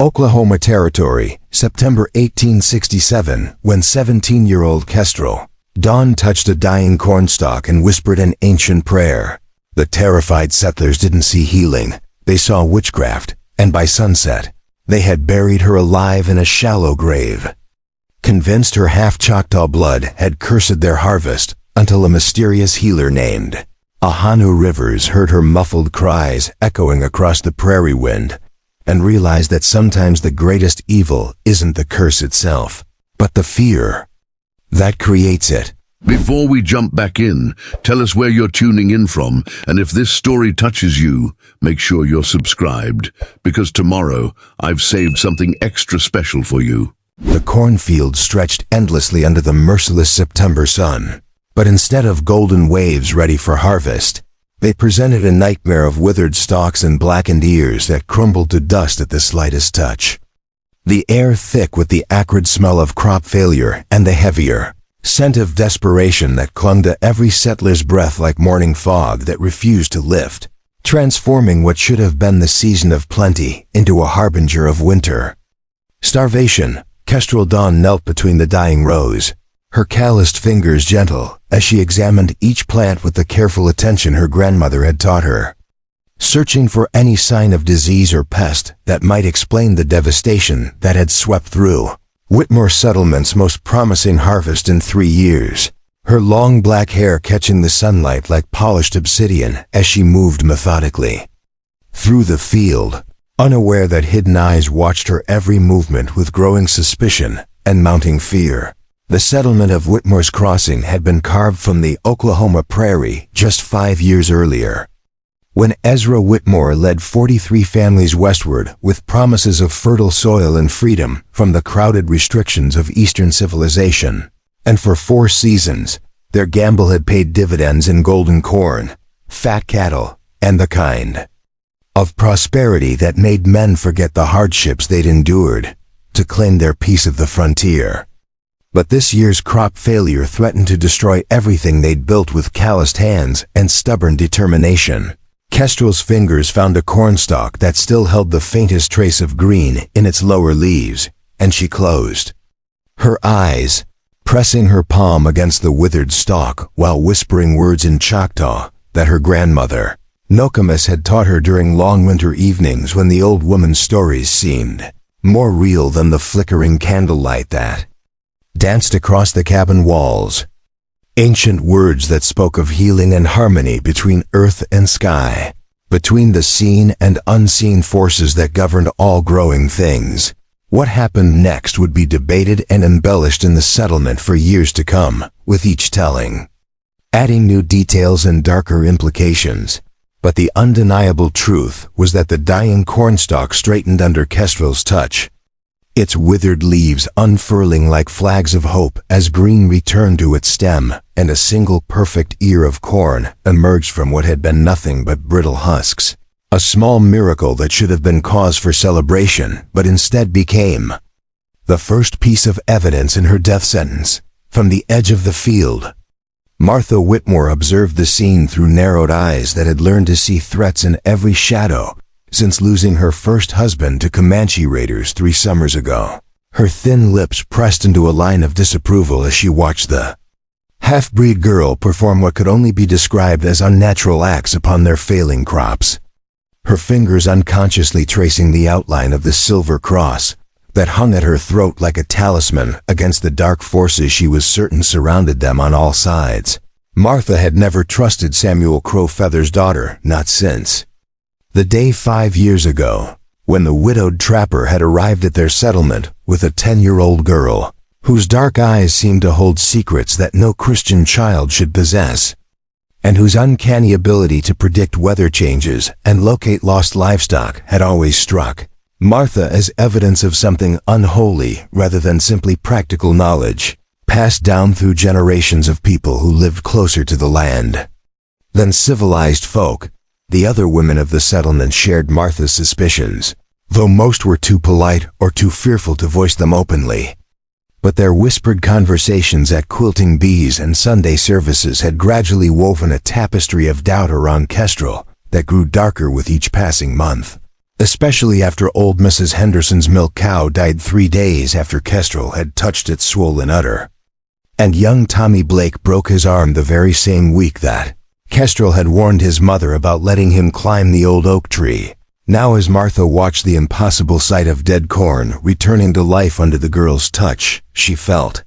Oklahoma Territory, September 1867, when 17-year-old Kestrel Dawn touched a dying cornstalk and whispered an ancient prayer. The terrified settlers didn't see healing, they saw witchcraft, and by sunset, they had buried her alive in a shallow grave. Convinced her half-Choctaw blood had cursed their harvest, until a mysterious healer named Ahanu Rivers heard her muffled cries echoing across the prairie wind, and realized that sometimes the greatest evil isn't the curse itself, but the fear that creates it. Before we jump back in, tell us where you're tuning in from, and if this story touches you, make sure you're subscribed, because tomorrow I've saved something extra special for you. The cornfield stretched endlessly under the merciless September sun, but instead of golden waves ready for harvest, they presented a nightmare of withered stalks and blackened ears that crumbled to dust at the slightest touch. The air thick with the acrid smell of crop failure and the heavier scent of desperation that clung to every settler's breath like morning fog that refused to lift, transforming what should have been the season of plenty into a harbinger of winter. Starvation. Kestrel Dawn knelt between the dying rows, her calloused fingers gentle as she examined each plant with the careful attention her grandmother had taught her, searching for any sign of disease or pest that might explain the devastation that had swept through Whitmore Settlement's most promising harvest in 3 years, her long black hair catching the sunlight like polished obsidian as she moved methodically through the field, unaware that hidden eyes watched her every movement with growing suspicion and mounting fear. The settlement of Whitmore's Crossing had been carved from the Oklahoma prairie just 5 years earlier, when Ezra Whitmore led 43 families westward with promises of fertile soil and freedom from the crowded restrictions of Eastern civilization. And for 4 seasons, their gamble had paid dividends in golden corn, fat cattle, and the kind of prosperity that made men forget the hardships they'd endured to claim their piece of the frontier. But this year's crop failure threatened to destroy everything they'd built with calloused hands and stubborn determination. Kestrel's fingers found a cornstalk that still held the faintest trace of green in its lower leaves, and she closed her eyes, pressing her palm against the withered stalk while whispering words in Choctaw that her grandmother, Nokomis, had taught her during long winter evenings when the old woman's stories seemed more real than the flickering candlelight that danced across the cabin walls. Ancient words that spoke of healing and harmony between earth and sky, between the seen and unseen forces that governed all growing things. What happened next would be debated and embellished in the settlement for years to come, with each telling adding new details and darker implications. But the undeniable truth was that the dying cornstalk straightened under Kestrel's touch, its withered leaves unfurling like flags of hope as green returned to its stem, and a single perfect ear of corn emerged from what had been nothing but brittle husks. A small miracle that should have been cause for celebration, but instead became the first piece of evidence in her death sentence. From the edge of the field, Martha Whitmore observed the scene through narrowed eyes that had learned to see threats in every shadow since losing her first husband to Comanche raiders 3 summers ago. Her thin lips pressed into a line of disapproval as she watched the half-breed girl perform what could only be described as unnatural acts upon their failing crops, her fingers unconsciously tracing the outline of the silver cross that hung at her throat like a talisman against the dark forces she was certain surrounded them on all sides. Martha had never trusted Samuel Crowfeather's daughter, not since the day 5 years ago, when the widowed trapper had arrived at their settlement with a 10-year-old girl, whose dark eyes seemed to hold secrets that no Christian child should possess, and whose uncanny ability to predict weather changes and locate lost livestock had always struck Martha as evidence of something unholy rather than simply practical knowledge, passed down through generations of people who lived closer to the land than civilized folk. The other women of the settlement shared Martha's suspicions, though most were too polite or too fearful to voice them openly. But their whispered conversations at quilting bees and Sunday services had gradually woven a tapestry of doubt around Kestrel that grew darker with each passing month. especially after old Mrs. Henderson's milk cow died 3 days after Kestrel had touched its swollen udder. And young Tommy Blake broke his arm the very same week that Kestrel had warned his mother about letting him climb the old oak tree. Now as Martha watched the impossible sight of dead corn returning to life under the girl's touch, she felt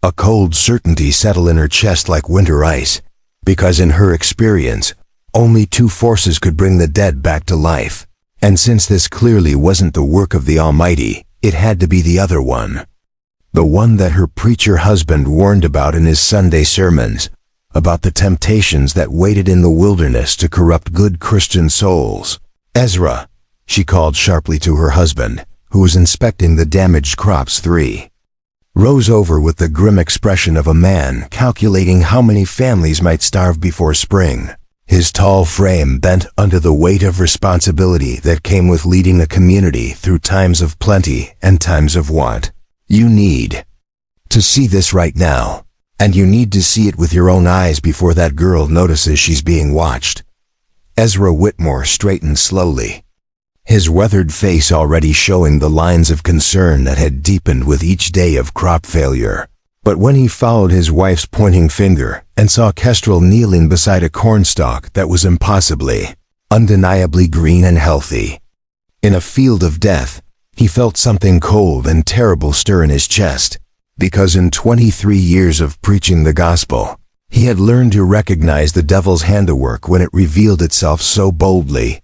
a cold certainty settle in her chest like winter ice, because in her experience, only 2 forces could bring the dead back to life. And since this clearly wasn't the work of the Almighty, it had to be the other one. The one that her preacher husband warned about in his Sunday sermons, about the temptations that waited in the wilderness to corrupt good Christian souls. Ezra, she called sharply to her husband, who was inspecting the damaged crops. 3. Rose over with the grim expression of a man calculating how many families might starve before spring. His tall frame bent under the weight of responsibility that came with leading a community through times of plenty and times of want. You need to see this right now, and you need to see it with your own eyes before that girl notices she's being watched. Ezra Whitmore straightened slowly, his weathered face already showing the lines of concern that had deepened with each day of crop failure. But when he followed his wife's pointing finger and saw Kestrel kneeling beside a cornstalk that was impossibly, undeniably green and healthy, in a field of death, he felt something cold and terrible stir in his chest, because in 23 years of preaching the gospel, he had learned to recognize the devil's handiwork when it revealed itself so boldly.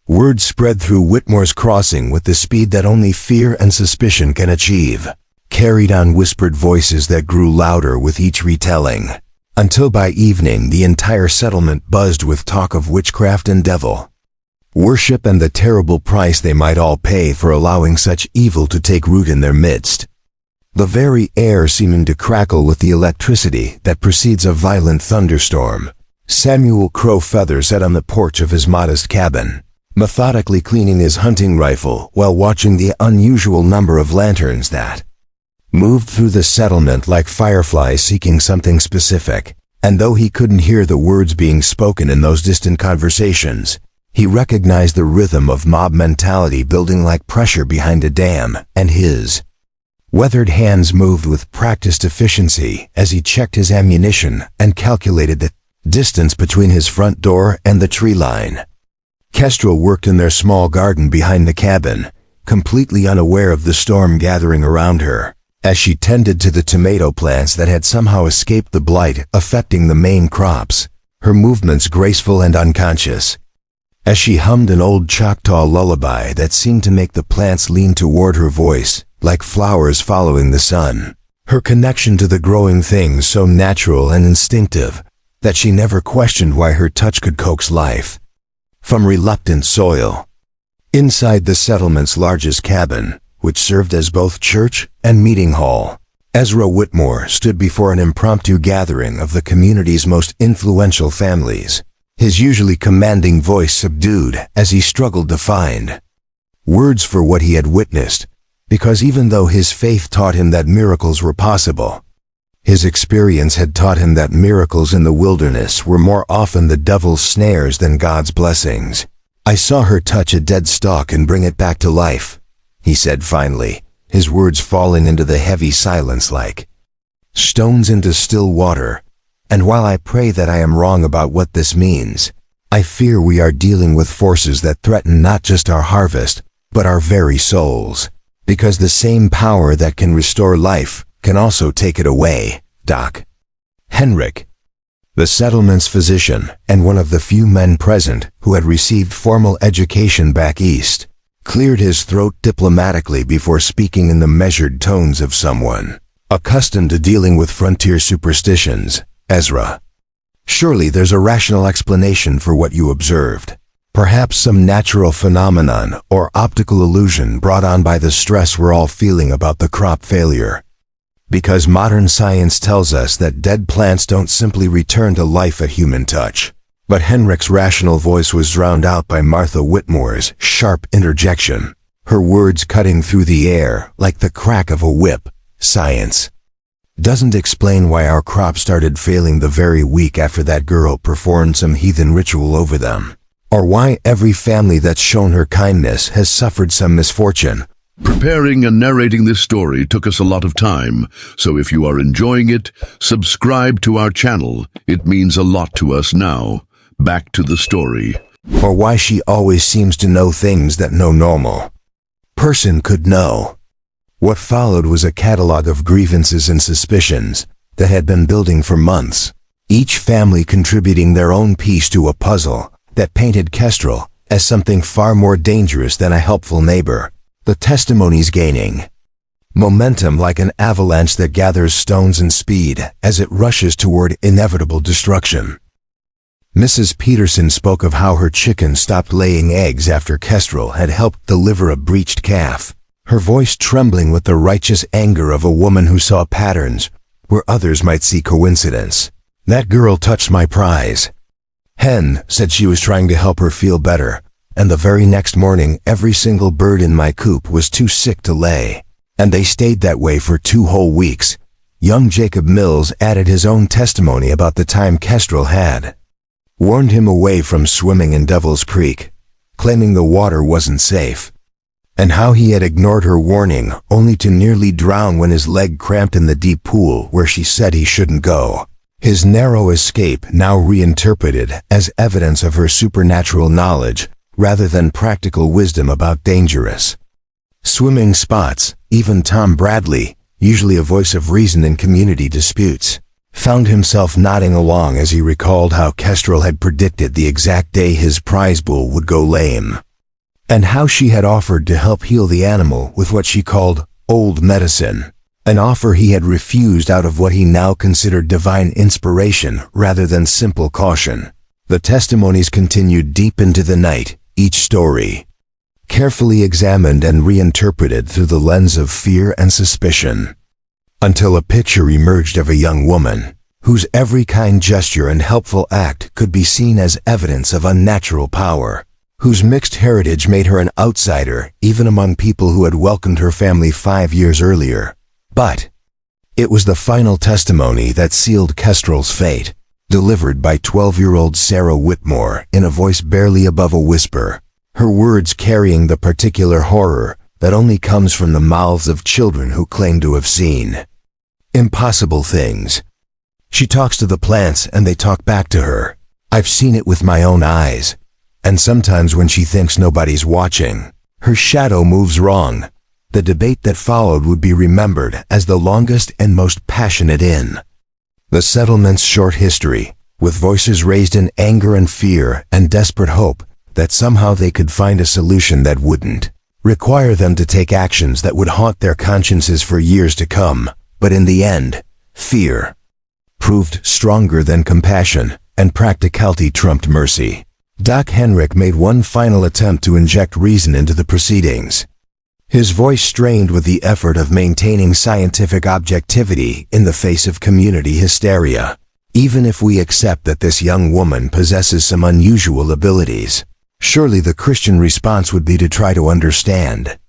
Word spread through Whitmore's crossing with the speed that only fear and suspicion can achieve, carried on whispered voices that grew louder with each retelling, until by evening the entire settlement buzzed with talk of witchcraft and devil worship and the terrible price they might all pay for allowing such evil to take root in their midst. The very air seeming to crackle with the electricity that precedes a violent thunderstorm. Samuel Crow Feather sat on the porch of his modest cabin, methodically cleaning his hunting rifle while watching the unusual number of lanterns that moved through the settlement like fireflies seeking something specific. And though he couldn't hear the words being spoken in those distant conversations, he recognized the rhythm of mob mentality building like pressure behind a dam, and his weathered hands moved with practiced efficiency as he checked his ammunition and calculated the distance between his front door and the tree line. Kestrel worked in their small garden behind the cabin, completely unaware of the storm gathering around her, as she tended to the tomato plants that had somehow escaped the blight affecting the main crops, her movements graceful and unconscious, as she hummed an old Choctaw lullaby that seemed to make the plants lean toward her voice, like flowers following the sun. Her connection to the growing things so natural and instinctive that she never questioned why her touch could coax life from reluctant soil. Inside the settlement's largest cabin, which served as both church and meeting hall, Ezra Whitmore stood before an impromptu gathering of the community's most influential families, his usually commanding voice subdued as he struggled to find words for what he had witnessed, because even though his faith taught him that miracles were possible, his experience had taught him that miracles in the wilderness were more often the devil's snares than God's blessings. "I saw her touch a dead stalk and bring it back to life," he said finally, his words falling into the heavy silence like stones into still water. "And while I pray that I am wrong about what this means, I fear we are dealing with forces that threaten not just our harvest, but our very souls. Because the same power that can restore life can also take it away." Doc Henrik, the settlement's physician and one of the few men present who had received formal education back east, cleared his throat diplomatically before speaking in the measured tones of someone accustomed to dealing with frontier superstitions. "Ezra, surely there's a rational explanation for what you observed. Perhaps some natural phenomenon or optical illusion brought on by the stress we're all feeling about the crop failure. Because modern science tells us that dead plants don't simply return to life at human touch." But Henrik's rational voice was drowned out by Martha Whitmore's sharp interjection, her words cutting through the air like the crack of a whip. "Science doesn't explain why our crop started failing the very week after that girl performed some heathen ritual over them. or why every family that's shown her kindness has suffered some misfortune. Preparing and narrating this story took us a lot of time, so if you are enjoying it, subscribe to our channel. It means a lot to us now. Back to the story. Or why she always seems to know things that no normal person could know. What followed was a catalog of grievances and suspicions that had been building for months, each family contributing their own piece to a puzzle that painted Kestrel as something far more dangerous than a helpful neighbor. The testimonies gaining momentum like an avalanche that gathers stones and speed as it rushes toward inevitable destruction. Mrs. Peterson spoke of how her chicken stopped laying eggs after Kestrel had helped deliver a breached calf, her voice trembling with the righteous anger of a woman who saw patterns where others might see coincidence. That girl touched my prize. Hen said she was trying to help her feel better, and the very next morning every single bird in my coop was too sick to lay. And they stayed that way for 2 whole weeks. Young Jacob Mills added his own testimony about the time Kestrel had warned him away from swimming in Devil's Creek, claiming the water wasn't safe, and how he had ignored her warning only to nearly drown when his leg cramped in the deep pool where she said he shouldn't go. His narrow escape now reinterpreted as evidence of her supernatural knowledge rather than practical wisdom about dangerous swimming spots. Even Tom Bradley, usually a voice of reason in community disputes, found himself nodding along as he recalled how Kestrel had predicted the exact day his prize bull would go lame, and how she had offered to help heal the animal with what she called old medicine, an offer he had refused out of what he now considered divine inspiration rather than simple caution. The testimonies continued deep into the night, each story carefully examined and reinterpreted through the lens of fear and suspicion, until a picture emerged of a young woman whose every kind gesture and helpful act could be seen as evidence of unnatural power, whose mixed heritage made her an outsider even among people who had welcomed her family 5 years earlier. But it was the final testimony that sealed Kestrel's fate, delivered by 12-year-old Sarah Whitmore in a voice barely above a whisper, her words carrying the particular horror that only comes from the mouths of children who claim to have seen impossible things. She talks to the plants and they talk back to her. I've seen it with my own eyes. And sometimes when she thinks nobody's watching, her shadow moves wrong. The debate that followed would be remembered as the longest and most passionate in the settlement's short history, with voices raised in anger and fear and desperate hope that somehow they could find a solution that wouldn't require them to take actions that would haunt their consciences for years to come. But in the end, fear proved stronger than compassion, and practicality trumped mercy. Doc Henrik made one final attempt to inject reason into the proceedings, his voice strained with the effort of maintaining scientific objectivity in the face of community hysteria. Even if we accept that this young woman possesses some unusual abilities, surely the Christian response would be to try to understand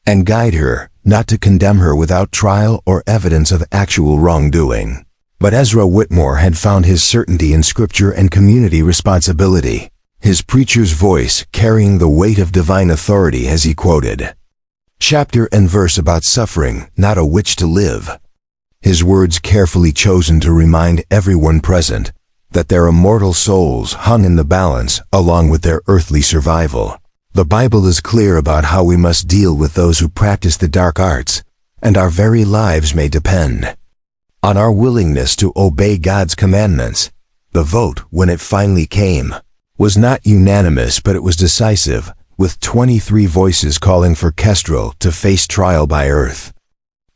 and guide her, not to condemn her without trial or evidence of actual wrongdoing. But Ezra Whitmore had found his certainty in Scripture and community responsibility, his preacher's voice carrying the weight of divine authority as he quoted chapter and verse about suffering, not a witch to live. His words carefully chosen to remind everyone present that their immortal souls hung in the balance along with their earthly survival. The Bible is clear about how we must deal with those who practice the dark arts, and our very lives may depend on our willingness to obey God's commandments. The vote, when it finally came, was not unanimous, but it was decisive, with 23 voices calling for Kestrel to face trial by earth,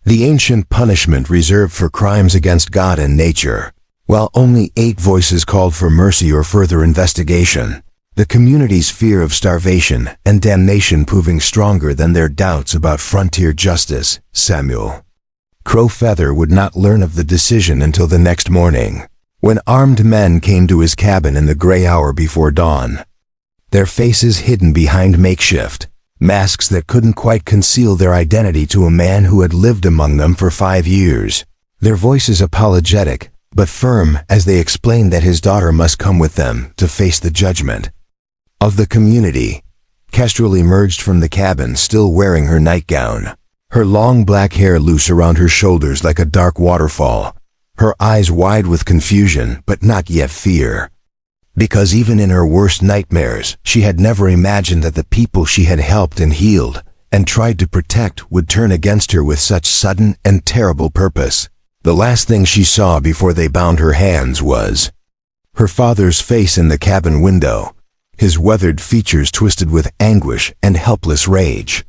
the ancient punishment reserved for crimes against God and nature, while only 8 voices called for mercy or further investigation, the community's fear of starvation and damnation proving stronger than their doubts about frontier justice. Samuel Crowfeather would not learn of the decision until the next morning, when armed men came to his cabin in the gray hour before dawn, their faces hidden behind makeshift masks that couldn't quite conceal their identity to a man who had lived among them for 5 years. Their voices apologetic, but firm as they explained that his daughter must come with them to face the judgment. of the community. Kestrel emerged from the cabin still wearing her nightgown, her long black hair loose around her shoulders like a dark waterfall, her eyes wide with confusion but not yet fear. Because even in her worst nightmares, she had never imagined that the people she had helped and healed and tried to protect would turn against her with such sudden and terrible purpose. The last thing she saw before they bound her hands was her father's face in the cabin window, his weathered features twisted with anguish and helpless rage,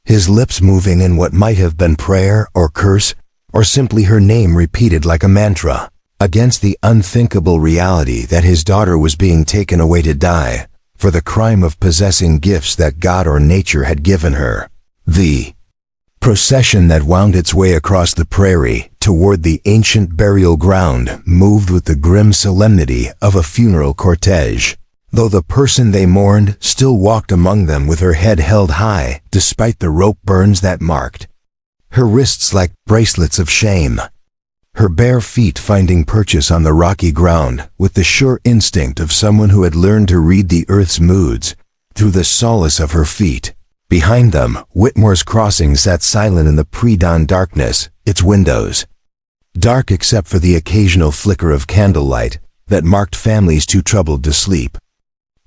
his lips moving in what might have been prayer or curse, or simply her name repeated like a mantra, against the unthinkable reality that his daughter was being taken away to die for the crime of possessing gifts that God or nature had given her. The procession that wound its way across the prairie toward the ancient burial ground moved with the grim solemnity of a funeral cortege, though the person they mourned still walked among them with her head held high despite the rope burns that marked her wrists like bracelets of shame, her bare feet finding purchase on the rocky ground with the sure instinct of someone who had learned to read the earth's moods through the solace of her feet. Behind them, Whitmore's crossing sat silent in the pre-dawn darkness, its windows dark except for the occasional flicker of candlelight that marked families too troubled to sleep.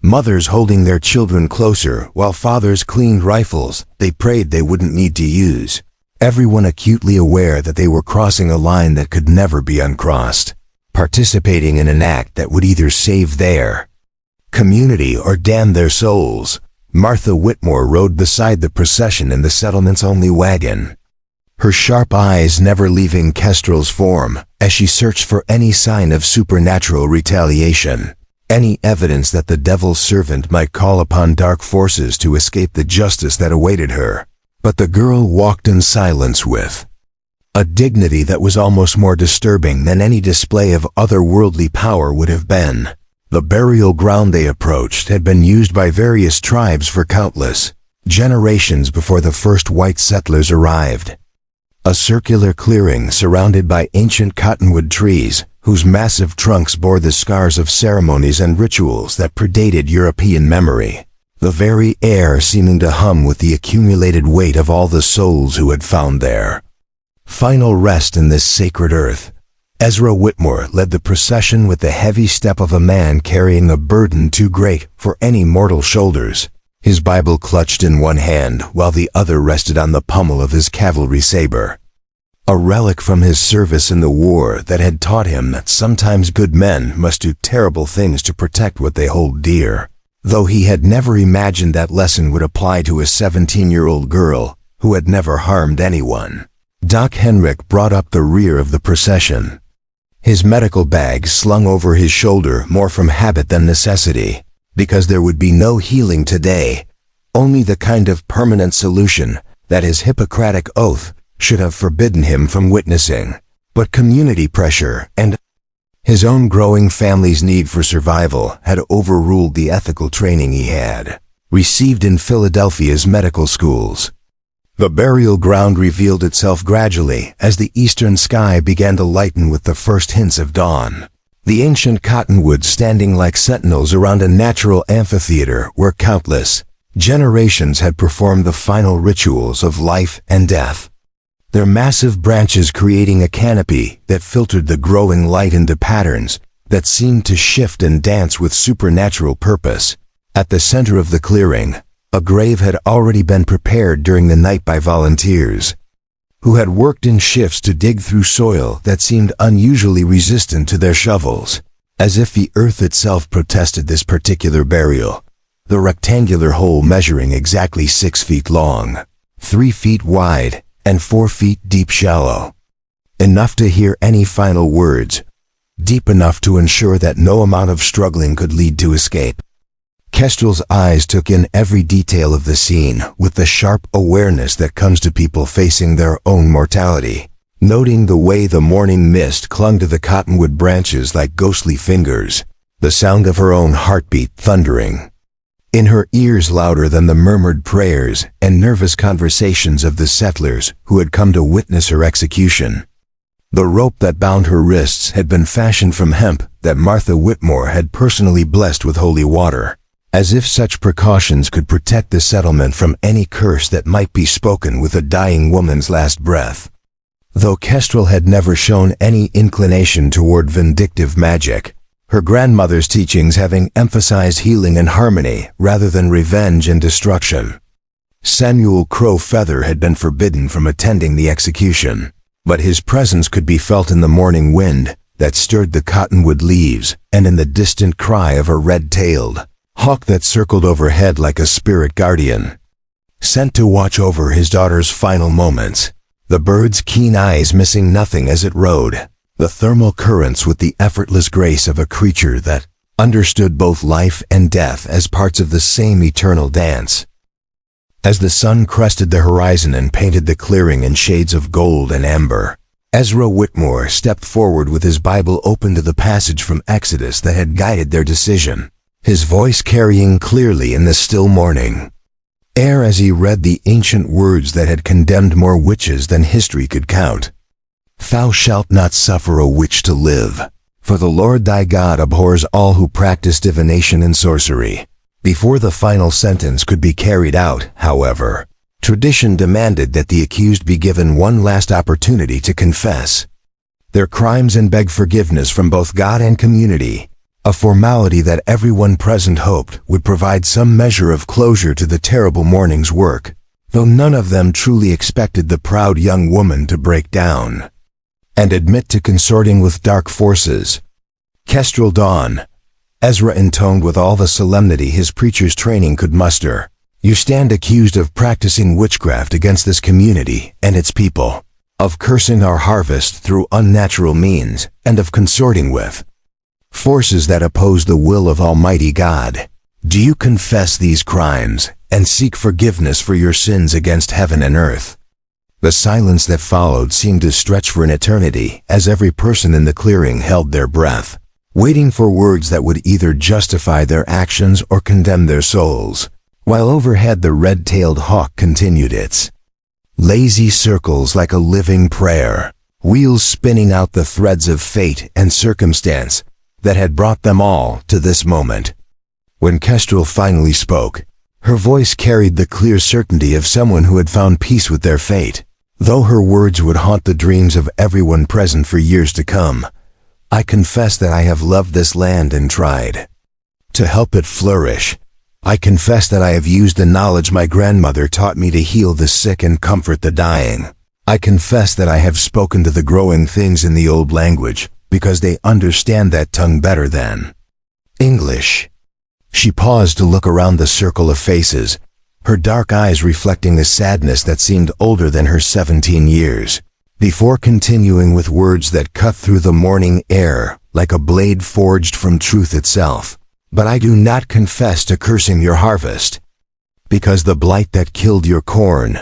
Mothers holding their children closer while fathers cleaned rifles they prayed they wouldn't need to use. Everyone acutely aware that they were crossing a line that could never be uncrossed, participating in an act that would either save their community or damn their souls. Martha Whitmore rode beside the procession in the settlement's only wagon, her sharp eyes never leaving Kestrel's form as she searched for any sign of supernatural retaliation, any evidence that the devil's servant might call upon dark forces to escape the justice that awaited her. But the girl walked in silence with a dignity that was almost more disturbing than any display of otherworldly power would have been. The burial ground they approached had been used by various tribes for countless generations before the first white settlers arrived. A circular clearing surrounded by ancient cottonwood trees, whose massive trunks bore the scars of ceremonies and rituals that predated European memory, the very air seeming to hum with the accumulated weight of all the souls who had found their final rest in this sacred earth. Ezra Whitmore led the procession with the heavy step of a man carrying a burden too great for any mortal shoulders, his Bible clutched in one hand while the other rested on the pommel of his cavalry saber, a relic from his service in the war that had taught him that sometimes good men must do terrible things to protect what they hold dear, though he had never imagined that lesson would apply to a 17-year-old girl who had never harmed anyone. Doc Henrik brought up the rear of the procession, his medical bag slung over his shoulder more from habit than necessity, because there would be no healing today, only the kind of permanent solution that his Hippocratic oath should have forbidden him from witnessing. But community pressure and his own growing family's need for survival had overruled the ethical training he had received in Philadelphia's medical schools. The burial ground revealed itself gradually as the eastern sky began to lighten with the first hints of dawn. The ancient cottonwoods standing like sentinels around a natural amphitheater where countless generations had performed the final rituals of life and death, their massive branches creating a canopy that filtered the growing light into patterns that seemed to shift and dance with supernatural purpose. At the center of the clearing, a grave had already been prepared during the night by volunteers, who had worked in shifts to dig through soil that seemed unusually resistant to their shovels, as if the earth itself protested this particular burial. The rectangular hole measuring exactly 6 feet long, 3 feet wide, and 4 feet deep shallow. Enough to hear any final words, deep enough to ensure that no amount of struggling could lead to escape. Kestrel's eyes took in every detail of the scene with the sharp awareness that comes to people facing their own mortality, noting the way the morning mist clung to the cottonwood branches like ghostly fingers, the sound of her own heartbeat thundering in her ears louder than the murmured prayers and nervous conversations of the settlers who had come to witness her execution. The rope that bound her wrists had been fashioned from hemp that Martha Whitmore had personally blessed with holy water. as if such precautions could protect the settlement from any curse that might be spoken with a dying woman's last breath. Though Kestrel had never shown any inclination toward vindictive magic, her grandmother's teachings having emphasized healing and harmony rather than revenge and destruction. Samuel Crow Feather had been forbidden from attending the execution, but his presence could be felt in the morning wind that stirred the cottonwood leaves and in the distant cry of a red-tailed hawk that circled overhead like a spirit guardian, sent to watch over his daughter's final moments. The bird's keen eyes missing nothing as it rode the thermal currents with the effortless grace of a creature that understood both life and death as parts of the same eternal dance. As the sun crested the horizon and painted the clearing in shades of gold and amber, Ezra Whitmore stepped forward with his Bible open to the passage from Exodus that had guided their decision, his voice carrying clearly in the still morning air as he read the ancient words that had condemned more witches than history could count. Thou shalt not suffer a witch to live, for the Lord thy God abhors all who practice divination and sorcery. Before the final sentence could be carried out, however, tradition demanded that the accused be given one last opportunity to confess their crimes and beg forgiveness from both God and community, a formality that everyone present hoped would provide some measure of closure to the terrible morning's work, though none of them truly expected the proud young woman to break down and admit to consorting with dark forces. Kestrel Dawn, Ezra intoned with all the solemnity his preacher's training could muster. You stand accused of practicing witchcraft against this community and its people, of cursing our harvest through unnatural means, and of consorting with forces that oppose the will of Almighty God. Do you confess these crimes and seek forgiveness for your sins against heaven and earth? The silence that followed seemed to stretch for an eternity as every person in the clearing held their breath, waiting for words that would either justify their actions or condemn their souls, while overhead the red-tailed hawk continued its lazy circles like a living prayer, wheels spinning out the threads of fate and circumstance that had brought them all to this moment. When Kestrel finally spoke, her voice carried the clear certainty of someone who had found peace with their fate, though her words would haunt the dreams of everyone present for years to come. I confess that I have loved this land and tried to help it flourish. I confess that I have used the knowledge my grandmother taught me to heal the sick and comfort the dying. I confess that I have spoken to the growing things in the old language, because they understand that tongue better than English. She paused to look around the circle of faces, her dark eyes reflecting the sadness that seemed older than her 17 years, before continuing with words that cut through the morning air like a blade forged from truth itself. But I do not confess to cursing your harvest, because the blight that killed your corn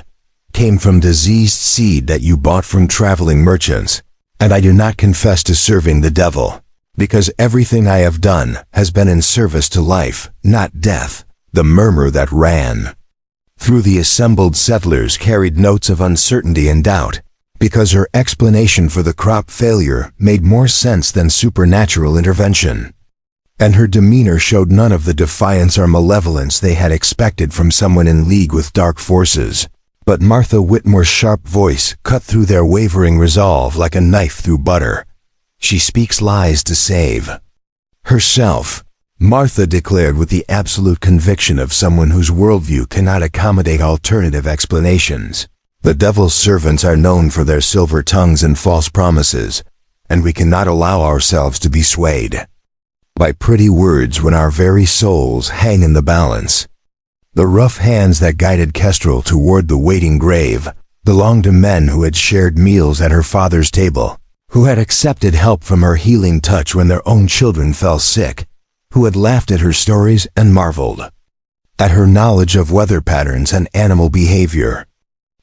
came from diseased seed that you bought from traveling merchants. And I do not confess to serving the devil, because everything I have done has been in service to life, not death. The murmur that ran through the assembled settlers carried notes of uncertainty and doubt, because her explanation for the crop failure made more sense than supernatural intervention, and her demeanor showed none of the defiance or malevolence they had expected from someone in league with dark forces. But Martha Whitmore's sharp voice cut through their wavering resolve like a knife through butter. She speaks lies to save herself, Martha declared with the absolute conviction of someone whose worldview cannot accommodate alternative explanations. The devil's servants are known for their silver tongues and false promises, and we cannot allow ourselves to be swayed by pretty words when our very souls hang in the balance. The rough hands that guided Kestrel toward the waiting grave belonged to men who had shared meals at her father's table, who had accepted help from her healing touch when their own children fell sick, who had laughed at her stories and marveled at her knowledge of weather patterns and animal behavior.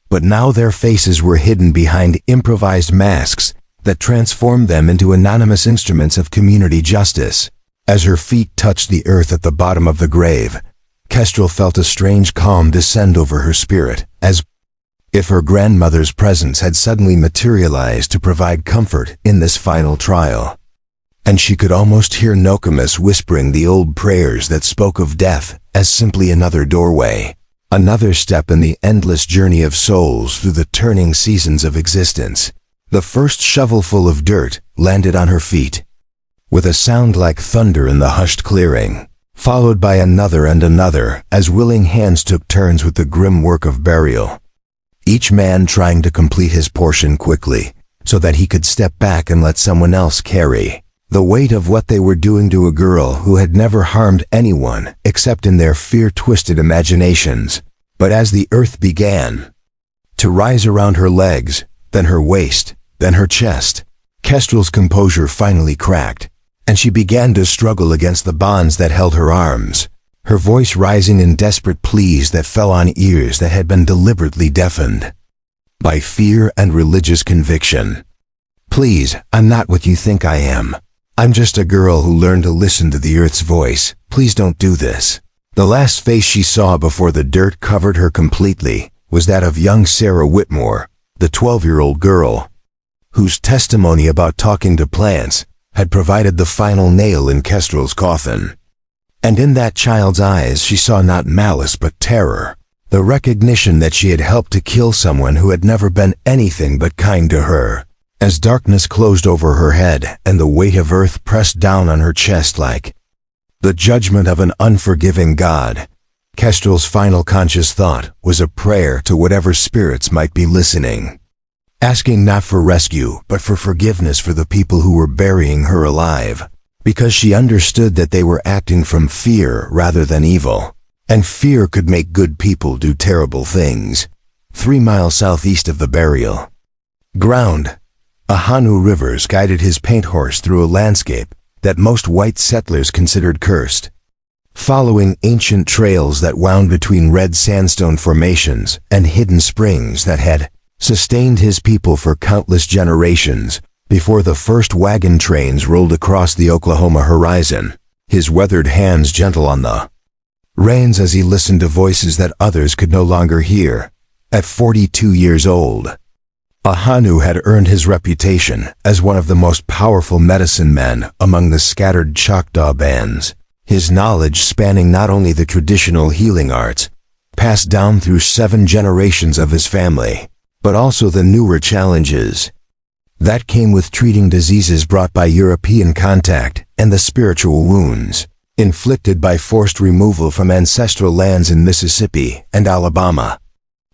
But now their faces were hidden behind improvised masks that transformed them into anonymous instruments of community justice. As her feet touched the earth at the bottom of the grave, Kestrel felt a strange calm descend over her spirit, as if her grandmother's presence had suddenly materialized to provide comfort in this final trial. And she could almost hear Nokomis whispering the old prayers that spoke of death as simply another doorway, another step in the endless journey of souls through the turning seasons of existence. The first shovelful of dirt landed on her feet, with a sound like thunder in the hushed clearing, followed by another and another as willing hands took turns with the grim work of burial, each man trying to complete his portion quickly so that he could step back and let someone else carry the weight of what they were doing to a girl who had never harmed anyone except in their fear-twisted imaginations. But as the earth began to rise around her legs, then her waist, then her chest, Kestrel's composure finally cracked, and she began to struggle against the bonds that held her arms, her voice rising in desperate pleas that fell on ears that had been deliberately deafened by fear and religious conviction. "Please, I'm not what you think I am. I'm just a girl who learned to listen to the earth's voice. Please don't do this." The last face she saw before the dirt covered her completely was that of young Sarah Whitmore, the 12-year-old girl, whose testimony about talking to plants had provided the final nail in Kestrel's coffin. And in that child's eyes she saw not malice but terror, the recognition that she had helped to kill someone who had never been anything but kind to her. As darkness closed over her head and the weight of earth pressed down on her chest like the judgment of an unforgiving God, Kestrel's final conscious thought was a prayer to whatever spirits might be listening, asking not for rescue but for forgiveness for the people who were burying her alive, because she understood that they were acting from fear rather than evil, and fear could make good people do terrible things. 3 miles southeast of the burial ground, Ahanu Rivers guided his paint horse through a landscape that most white settlers considered cursed, following ancient trails that wound between red sandstone formations and hidden springs that had sustained his people for countless generations before the first wagon trains rolled across the Oklahoma horizon, his weathered hands gentle on the reins as he listened to voices that others could no longer hear. At 42 years old, Ahanu had earned his reputation as one of the most powerful medicine men among the scattered Choctaw bands, his knowledge spanning not only the traditional healing arts, passed down through 7 generations of his family, but also the newer challenges that came with treating diseases brought by European contact and the spiritual wounds inflicted by forced removal from ancestral lands in Mississippi and Alabama.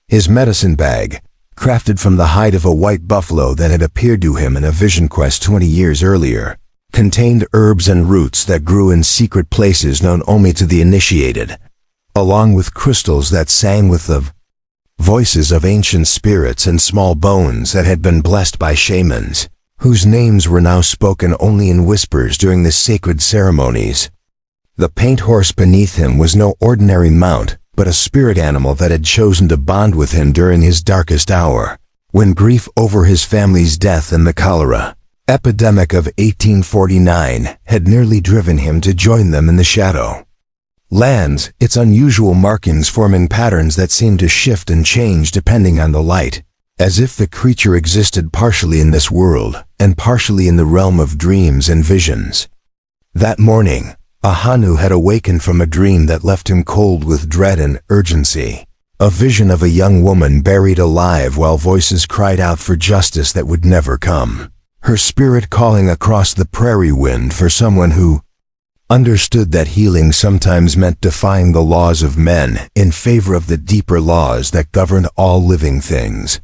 His medicine bag, crafted from the hide of a white buffalo that had appeared to him in a vision quest 20 years earlier, contained herbs and roots that grew in secret places known only to the initiated, along with crystals that sang with the voices of ancient spirits and small bones that had been blessed by shamans, whose names were now spoken only in whispers during the sacred ceremonies. The paint horse beneath him was no ordinary mount, but a spirit animal that had chosen to bond with him during his darkest hour, when grief over his family's death in the cholera epidemic of 1849 had nearly driven him to join them in the shadow lands, its unusual markings forming patterns that seemed to shift and change depending on the light, as if the creature existed partially in this world and partially in the realm of dreams and visions. That morning, Ahanu had awakened from a dream that left him cold with dread and urgency, a vision of a young woman buried alive while voices cried out for justice that would never come, her spirit calling across the prairie wind for someone who understood that healing sometimes meant defying the laws of men in favor of the deeper laws that governed all living things.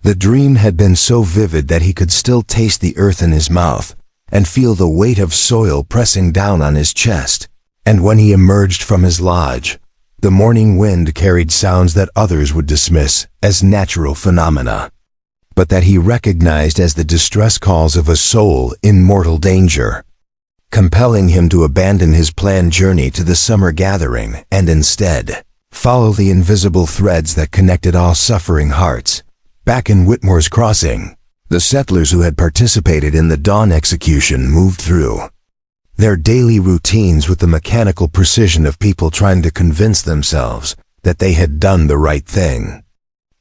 The dream had been so vivid that he could still taste the earth in his mouth and feel the weight of soil pressing down on his chest. And when he emerged from his lodge, the morning wind carried sounds that others would dismiss as natural phenomena, but that he recognized as the distress calls of a soul in mortal danger, compelling him to abandon his planned journey to the summer gathering and instead follow the invisible threads that connected all suffering hearts. Back in Whitmore's Crossing, the settlers who had participated in the dawn execution moved through their daily routines with the mechanical precision of people trying to convince themselves that they had done the right thing,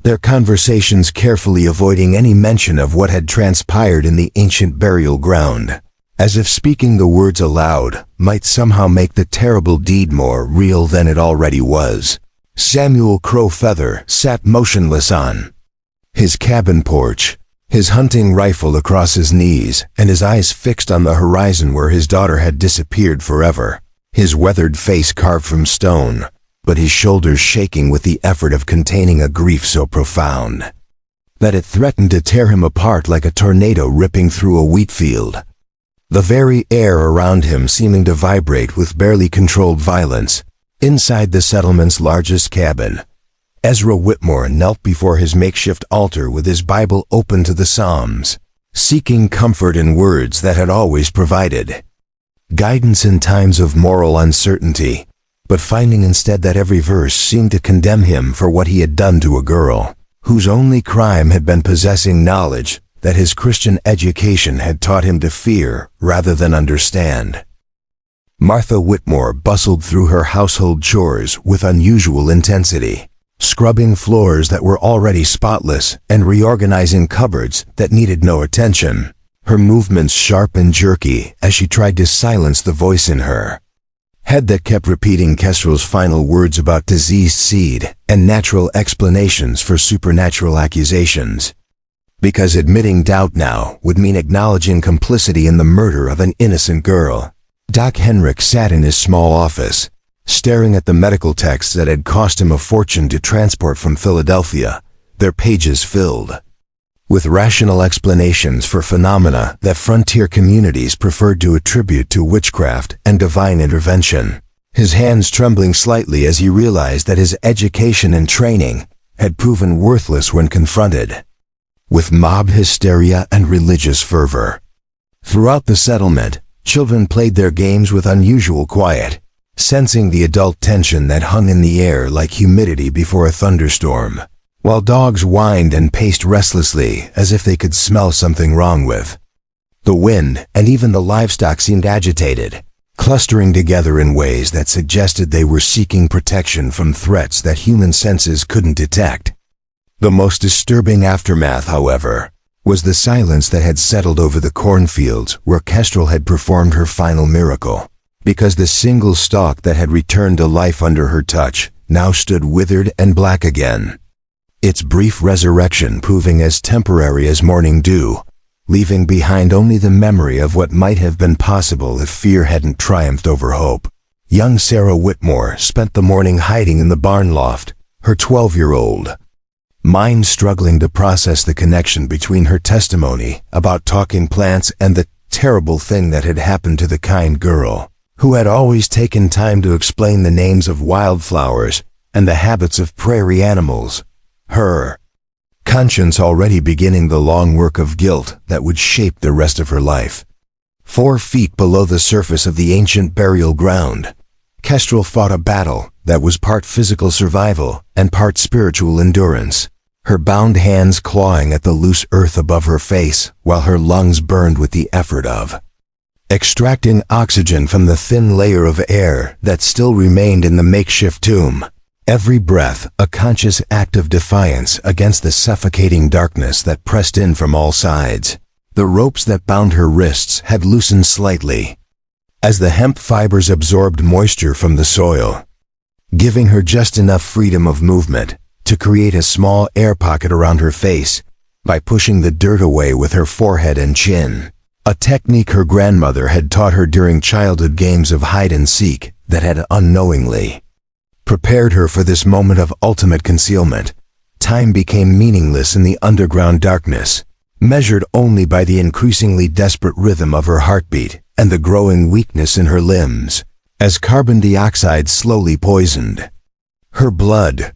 their conversations carefully avoiding any mention of what had transpired in the ancient burial ground. as if speaking the words aloud might somehow make the terrible deed more real than it already was. Samuel Crowfeather sat motionless on his cabin porch, his hunting rifle across his knees and his eyes fixed on the horizon where his daughter had disappeared forever, his weathered face carved from stone, but his shoulders shaking with the effort of containing a grief so profound that it threatened to tear him apart like a tornado ripping through a wheat field. The very air around him seeming to vibrate with barely controlled violence. Inside the settlement's largest cabin, Ezra Whitmore knelt before his makeshift altar with his Bible open to the Psalms, seeking comfort in words that had always provided guidance in times of moral uncertainty, but finding instead that every verse seemed to condemn him for what he had done to a girl, whose only crime had been possessing knowledge that his Christian education had taught him to fear rather than understand. Martha Whitmore bustled through her household chores with unusual intensity, scrubbing floors that were already spotless and reorganizing cupboards that needed no attention, her movements sharp and jerky as she tried to silence the voice in her head that kept repeating Kestrel's final words about diseased seed and natural explanations for supernatural accusations. Because admitting doubt now would mean acknowledging complicity in the murder of an innocent girl. Doc Henrik sat in his small office, staring at the medical texts that had cost him a fortune to transport from Philadelphia, their pages filled with rational explanations for phenomena that frontier communities preferred to attribute to witchcraft and divine intervention, his hands trembling slightly as he realized that his education and training had proven worthless when confronted with mob hysteria and religious fervor. Throughout the settlement, children played their games with unusual quiet, sensing the adult tension that hung in the air like humidity before a thunderstorm, while dogs whined and paced restlessly as if they could smell something wrong with the wind, and even the livestock seemed agitated, clustering together in ways that suggested they were seeking protection from threats that human senses couldn't detect. The most disturbing aftermath, however, was the silence that had settled over the cornfields where Kestrel had performed her final miracle, because the single stalk that had returned to life under her touch now stood withered and black again, its brief resurrection proving as temporary as morning dew, leaving behind only the memory of what might have been possible if fear hadn't triumphed over hope. Young Sarah Whitmore spent the morning hiding in the barn loft, her 12-year-old mind struggling to process the connection between her testimony about talking plants and the terrible thing that had happened to the kind girl, who had always taken time to explain the names of wildflowers and the habits of prairie animals, her conscience already beginning the long work of guilt that would shape the rest of her life. 4 feet below the surface of the ancient burial ground, Kestrel fought a battle that was part physical survival and part spiritual endurance, her bound hands clawing at the loose earth above her face while her lungs burned with the effort of extracting oxygen from the thin layer of air that still remained in the makeshift tomb. Every breath a conscious act of defiance against the suffocating darkness that pressed in from all sides. The ropes that bound her wrists had loosened slightly as the hemp fibers absorbed moisture from the soil, giving her just enough freedom of movement to create a small air pocket around her face by pushing the dirt away with her forehead and chin, a technique her grandmother had taught her during childhood games of hide and seek that had unknowingly prepared her for this moment of ultimate concealment. Time became meaningless in the underground darkness, measured only by the increasingly desperate rhythm of her heartbeat and the growing weakness in her limbs, as carbon dioxide slowly poisoned her blood.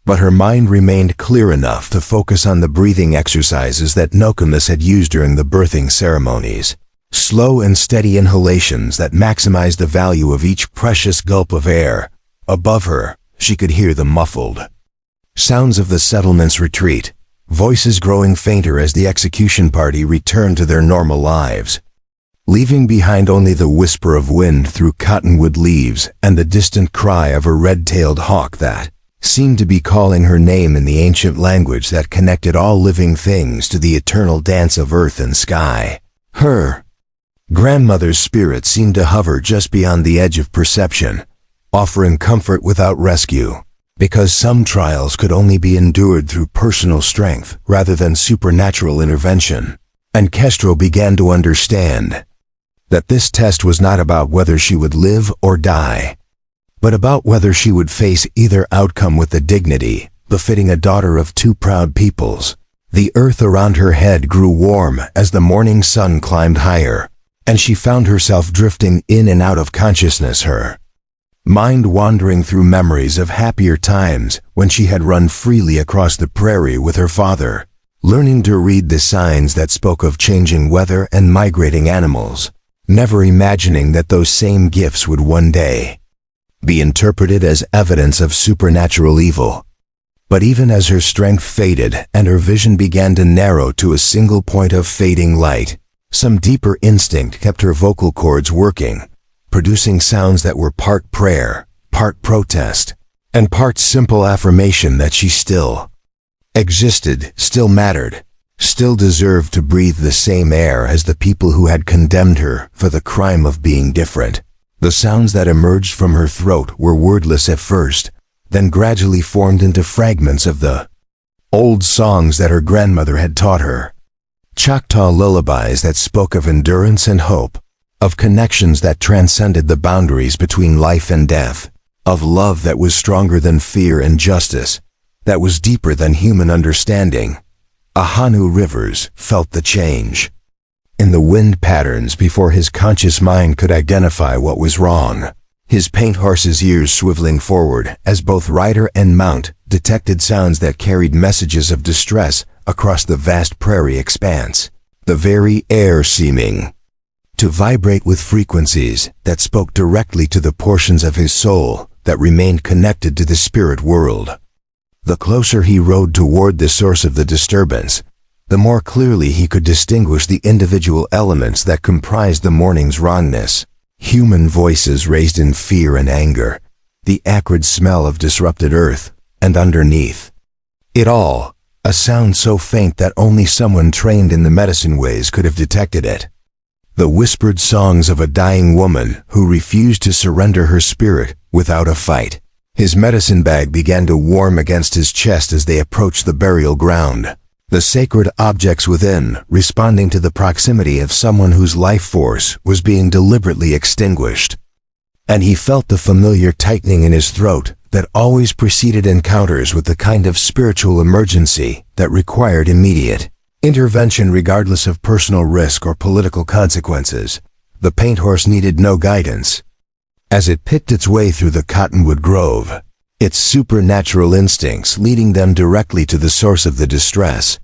But her mind remained clear enough to focus on the breathing exercises that Nokomis had used during the birthing ceremonies, slow and steady inhalations that maximized the value of each precious gulp of air. Above her, she could hear the muffled sounds of the settlement's retreat, voices growing fainter as the execution party returned to their normal lives, leaving behind only the whisper of wind through cottonwood leaves and the distant cry of a red-tailed hawk that seemed to be calling her name in the ancient language that connected all living things to the eternal dance of earth and sky. Her Grandmother's spirit seemed to hover just beyond the edge of perception, offering comfort without rescue, because some trials could only be endured through personal strength rather than supernatural intervention. And Kestrel began to understand that this test was not about whether she would live or die, but about whether she would face either outcome with the dignity befitting a daughter of two proud peoples. The earth around her head grew warm as the morning sun climbed higher, and she found herself drifting in and out of consciousness, her mind wandering through memories of happier times when she had run freely across the prairie with her father, learning to read the signs that spoke of changing weather and migrating animals, never imagining that those same gifts would one day be interpreted as evidence of supernatural evil. But even as her strength faded and her vision began to narrow to a single point of fading light, some deeper instinct kept her vocal cords working, producing sounds that were part prayer, part protest, and part simple affirmation that she still existed, still mattered, still deserved to breathe the same air as the people who had condemned her for the crime of being different. The sounds that emerged from her throat were wordless at first, then gradually formed into fragments of the old songs that her grandmother had taught her. Choctaw lullabies that spoke of endurance and hope, of connections that transcended the boundaries between life and death, of love that was stronger than fear and justice, that was deeper than human understanding. Ahanu Rivers felt the change in the wind patterns before his conscious mind could identify what was wrong. His paint horse's ears swiveling forward as both rider and mount detected sounds that carried messages of distress across the vast prairie expanse, the very air seeming to vibrate with frequencies that spoke directly to the portions of his soul that remained connected to the spirit world. The closer he rode toward the source of the disturbance, the more clearly he could distinguish the individual elements that comprised the morning's wrongness. Human voices raised in fear and anger, the acrid smell of disrupted earth, and underneath it all, a sound so faint that only someone trained in the medicine ways could have detected it. The whispered songs of a dying woman who refused to surrender her spirit without a fight. His medicine bag began to warm against his chest as they approached the burial ground, the sacred objects within responding to the proximity of someone whose life force was being deliberately extinguished. And he felt the familiar tightening in his throat that always preceded encounters with the kind of spiritual emergency that required immediate intervention regardless of personal risk or political consequences. The paint horse needed no guidance. As it picked its way through the cottonwood grove, its supernatural instincts leading them directly to the source of the distress.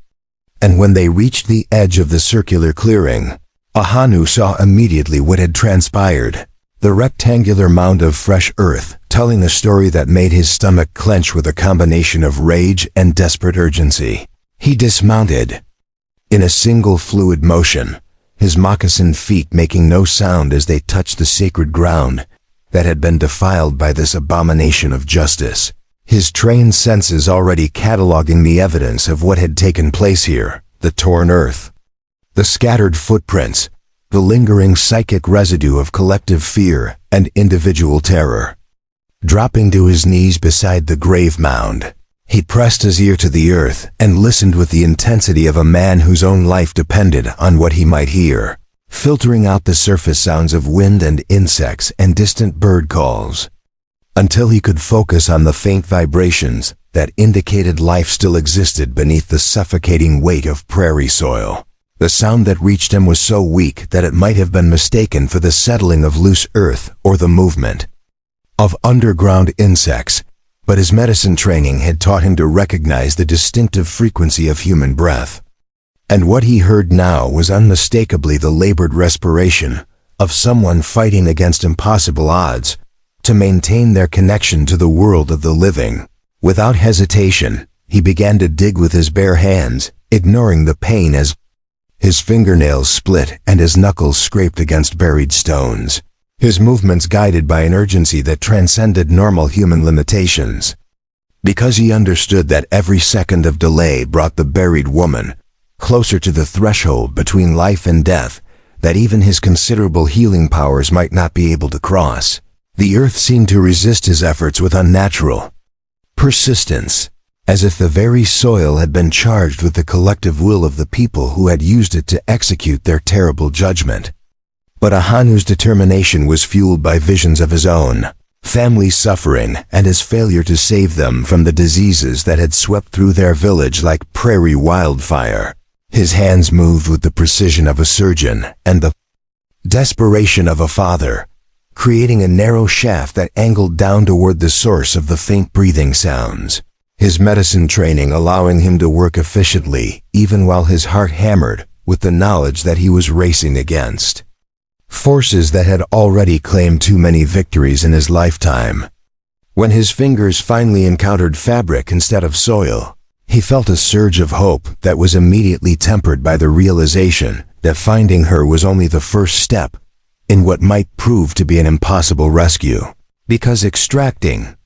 And when they reached the edge of the circular clearing, Ahanu saw immediately what had transpired. The rectangular mound of fresh earth, telling a story that made his stomach clench with a combination of rage and desperate urgency. He dismounted in a single fluid motion, his moccasined feet making no sound as they touched the sacred ground that had been defiled by this abomination of justice. His trained senses already cataloging the evidence of what had taken place here, the torn earth, the scattered footprints, the lingering psychic residue of collective fear and individual terror. Dropping to his knees beside the grave mound, he pressed his ear to the earth and listened with the intensity of a man whose own life depended on what he might hear, filtering out the surface sounds of wind and insects and distant bird calls, until he could focus on the faint vibrations that indicated life still existed beneath the suffocating weight of prairie soil. The sound that reached him was so weak that it might have been mistaken for the settling of loose earth or the movement of underground insects, but his medicine training had taught him to recognize the distinctive frequency of human breath. And what he heard now was unmistakably the labored respiration of someone fighting against impossible odds to maintain their connection to the world of the living. Without hesitation, he began to dig with his bare hands, ignoring the pain as his fingernails split and his knuckles scraped against buried stones, his movements guided by an urgency that transcended normal human limitations. Because he understood that every second of delay brought the buried woman closer to the threshold between life and death, that even his considerable healing powers might not be able to cross. The earth seemed to resist his efforts with unnatural persistence, as if the very soil had been charged with the collective will of the people who had used it to execute their terrible judgment. But Ahanu's determination was fueled by visions of his own family's suffering and his failure to save them from the diseases that had swept through their village like prairie wildfire. His hands moved with the precision of a surgeon and the desperation of a father, creating a narrow shaft that angled down toward the source of the faint breathing sounds. His medicine training allowing him to work efficiently even while his heart hammered with the knowledge that he was racing against forces that had already claimed too many victories in his lifetime. When his fingers finally encountered fabric instead of soil, he felt a surge of hope that was immediately tempered by the realization that finding her was only the first step in what might prove to be an impossible rescue. Because extracting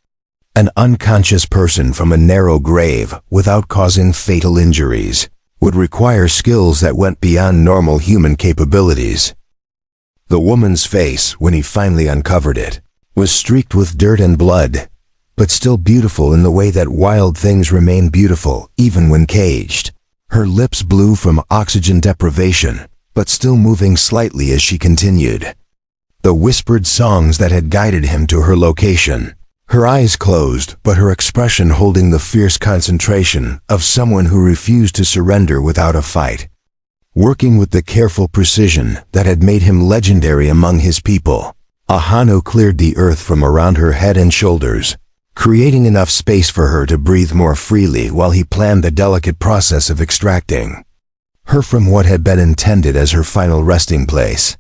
an unconscious person from a narrow grave without causing fatal injuries would require skills that went beyond normal human capabilities. The woman's face, when he finally uncovered it, was streaked with dirt and blood, but still beautiful in the way that wild things remain beautiful even when caged. Her lips blew from oxygen deprivation, but still moving slightly as she continued the whispered songs that had guided him to her location. Her eyes closed, but her expression holding the fierce concentration of someone who refused to surrender without a fight. Working with the careful precision that had made him legendary among his people, Ahanu cleared the earth from around her head and shoulders, creating enough space for her to breathe more freely while he planned the delicate process of extracting her from what had been intended as her final resting place.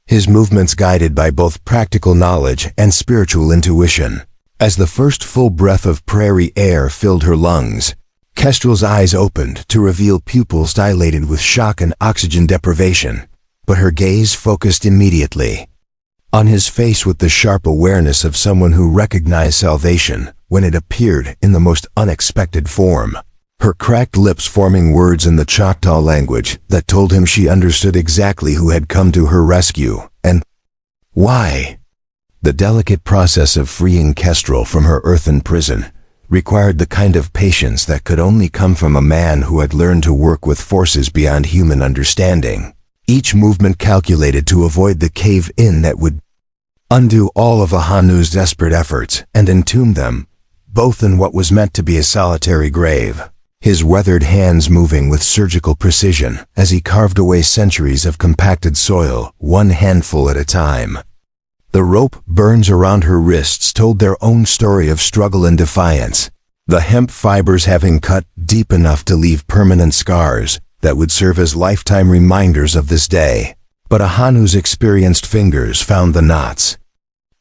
His movements guided by both practical knowledge and spiritual intuition. As the first full breath of prairie air filled her lungs, Kestrel's eyes opened to reveal pupils dilated with shock and oxygen deprivation, but her gaze focused immediately on his face with the sharp awareness of someone who recognized salvation when it appeared in the most unexpected form. Her cracked lips forming words in the Choctaw language that told him she understood exactly who had come to her rescue and why. The delicate process of freeing Kestrel from her earthen prison required the kind of patience that could only come from a man who had learned to work with forces beyond human understanding. Each movement calculated to avoid the cave-in that would undo all of Ahanu's desperate efforts and entomb them, both in what was meant to be a solitary grave. His weathered hands moving with surgical precision as he carved away centuries of compacted soil, one handful at a time. The rope burns around her wrists told their own story of struggle and defiance, the hemp fibers having cut deep enough to leave permanent scars that would serve as lifetime reminders of this day. But Ahanu's experienced fingers found the knots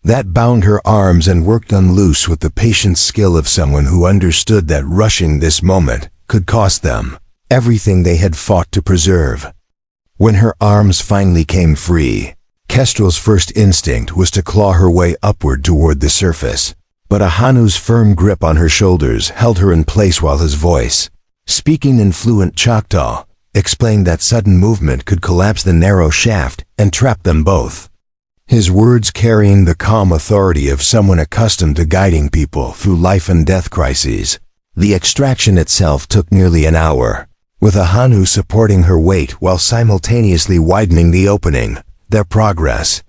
that bound her arms and worked unloose with the patient skill of someone who understood that rushing this moment could cost them everything they had fought to preserve. When her arms finally came free, Kestrel's first instinct was to claw her way upward toward the surface, but Ahanu's firm grip on her shoulders held her in place while his voice, speaking in fluent Choctaw, explained that sudden movement could collapse the narrow shaft and trap them both. His words carrying the calm authority of someone accustomed to guiding people through life and death crises. The extraction itself took nearly an hour, with Ahanu supporting her weight while simultaneously widening the opening. Their progress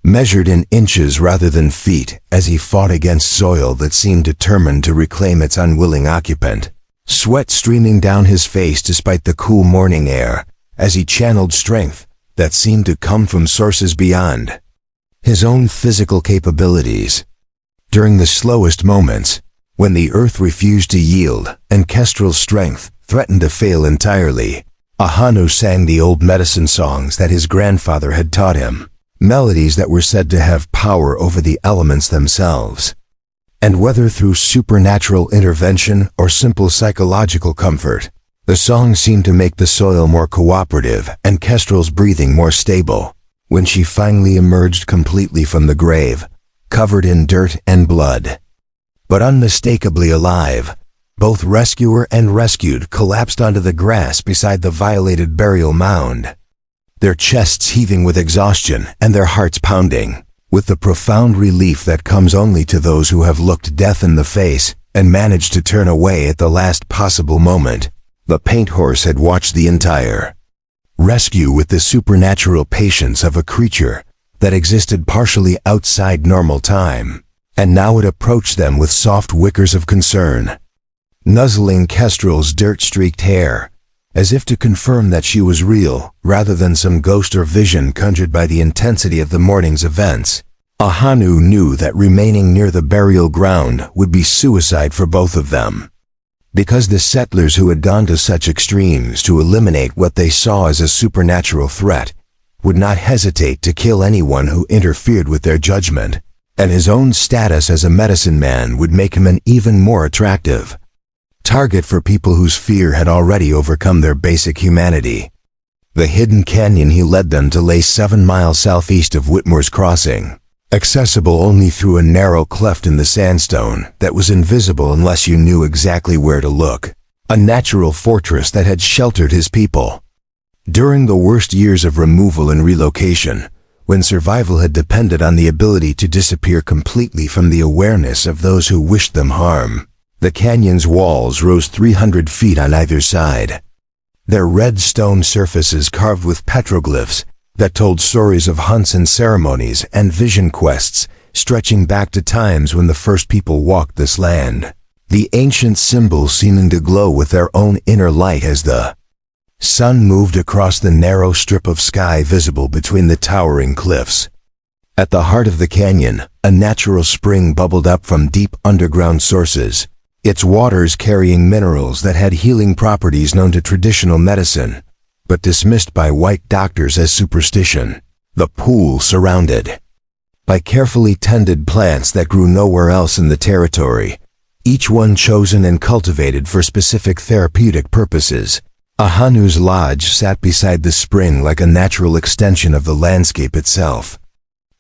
measured in inches rather than feet as he fought against soil that seemed determined to reclaim its unwilling occupant. Sweat streaming down his face despite the cool morning air as he channeled strength that seemed to come from sources beyond his own physical capabilities. During the slowest moments, when the earth refused to yield and Kestrel's strength threatened to fail entirely, Ahanu sang the old medicine songs that his grandfather had taught him, melodies that were said to have power over the elements themselves. And whether through supernatural intervention or simple psychological comfort, the song seemed to make the soil more cooperative and Kestrel's breathing more stable. When she finally emerged completely from the grave, covered in dirt and blood, but unmistakably alive, both rescuer and rescued collapsed onto the grass beside the violated burial mound. their chests heaving with exhaustion and their hearts pounding, with the profound relief that comes only to those who have looked death in the face and managed to turn away at the last possible moment. The paint horse had watched the entire rescue with the supernatural patience of a creature that existed partially outside normal time, and now it approached them with soft wickers of concern, nuzzling Kestrel's dirt-streaked hair, as if to confirm that she was real, rather than some ghost or vision conjured by the intensity of the morning's events. Ahanu knew that remaining near the burial ground would be suicide for both of them, because the settlers who had gone to such extremes to eliminate what they saw as a supernatural threat would not hesitate to kill anyone who interfered with their judgment, and his own status as a medicine man would make him an even more attractive target for people whose fear had already overcome their basic humanity. The hidden canyon he led them to lay 7 miles southeast of Whitmore's Crossing, accessible only through a narrow cleft in the sandstone that was invisible unless you knew exactly where to look, a natural fortress that had sheltered his people. During the worst years of removal and relocation, when survival had depended on the ability to disappear completely from the awareness of those who wished them harm, the canyon's walls rose 300 feet on either side, their red stone surfaces carved with petroglyphs that told stories of hunts and ceremonies and vision quests stretching back to times when the first people walked this land, the ancient symbols seeming to glow with their own inner light as the sun moved across the narrow strip of sky visible between the towering cliffs. At the heart of the canyon, a natural spring bubbled up from deep underground sources, its waters carrying minerals that had healing properties known to traditional medicine, but dismissed by white doctors as superstition. The pool surrounded by carefully tended plants that grew nowhere else in the territory, each one chosen and cultivated for specific therapeutic purposes. Ahanu's lodge sat beside the spring like a natural extension of the landscape itself,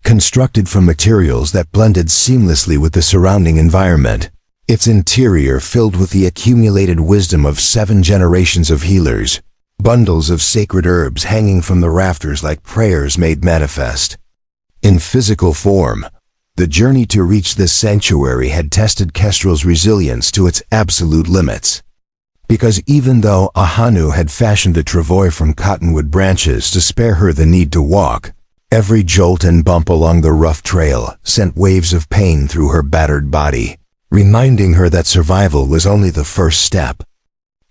constructed from materials that blended seamlessly with the surrounding environment, its interior filled with the accumulated wisdom of 7 generations of healers, bundles of sacred herbs hanging from the rafters like prayers made manifest. In physical form, the journey to reach this sanctuary had tested Kestrel's resilience to its absolute limits. Because even though Ahanu had fashioned a travois from cottonwood branches to spare her the need to walk, every jolt and bump along the rough trail sent waves of pain through her battered body, reminding her that survival was only the first step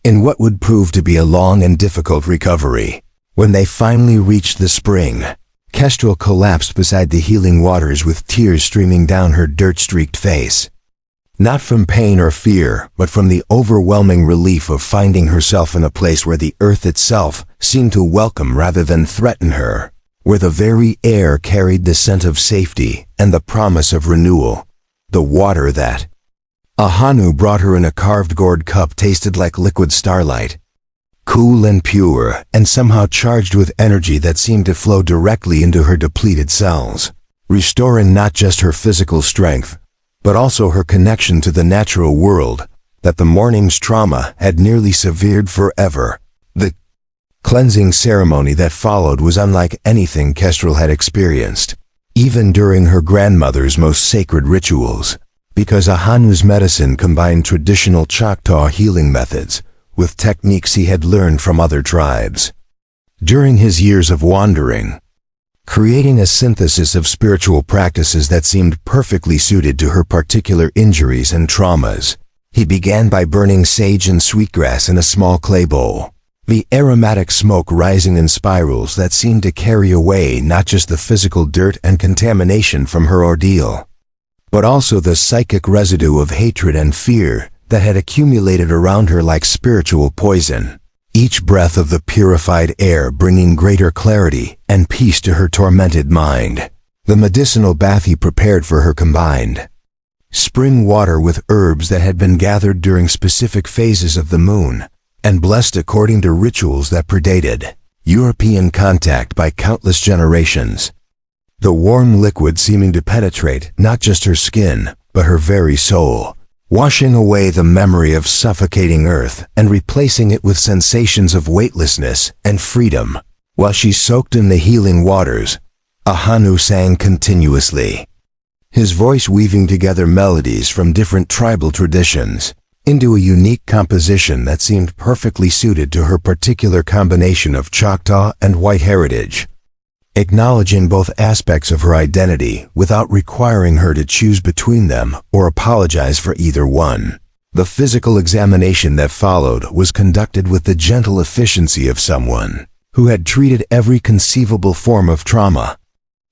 in what would prove to be a long and difficult recovery. When they finally reached the spring, Kestrel collapsed beside the healing waters with tears streaming down her dirt-streaked face. Not from pain or fear, but from the overwhelming relief of finding herself in a place where the earth itself seemed to welcome rather than threaten her, where the very air carried the scent of safety and the promise of renewal. The water that Ahanu brought her in a carved gourd cup tasted like liquid starlight, cool and pure, and somehow charged with energy that seemed to flow directly into her depleted cells, restoring not just her physical strength, but also her connection to the natural world that the morning's trauma had nearly severed forever. The cleansing ceremony that followed was unlike anything Kestrel had experienced, even during her grandmother's most sacred rituals, because Ahanu's medicine combined traditional Choctaw healing methods with techniques he had learned from other tribes. During his years of wandering, creating a synthesis of spiritual practices that seemed perfectly suited to her particular injuries and traumas, he began by burning sage and sweetgrass in a small clay bowl, the aromatic smoke rising in spirals that seemed to carry away not just the physical dirt and contamination from her ordeal, but also the psychic residue of hatred and fear that had accumulated around her like spiritual poison, each breath of the purified air bringing greater clarity and peace to her tormented mind. The medicinal bath he prepared for her combined spring water with herbs that had been gathered during specific phases of the moon and blessed according to rituals that predated European contact by countless generations. The warm liquid seeming to penetrate not just her skin, but her very soul, washing away the memory of suffocating earth and replacing it with sensations of weightlessness and freedom. While she soaked in the healing waters, Ahanu sang continuously, his voice weaving together melodies from different tribal traditions into a unique composition that seemed perfectly suited to her particular combination of Choctaw and white heritage, acknowledging both aspects of her identity without requiring her to choose between them or apologize for either one. The physical examination that followed was conducted with the gentle efficiency of someone who had treated every conceivable form of trauma,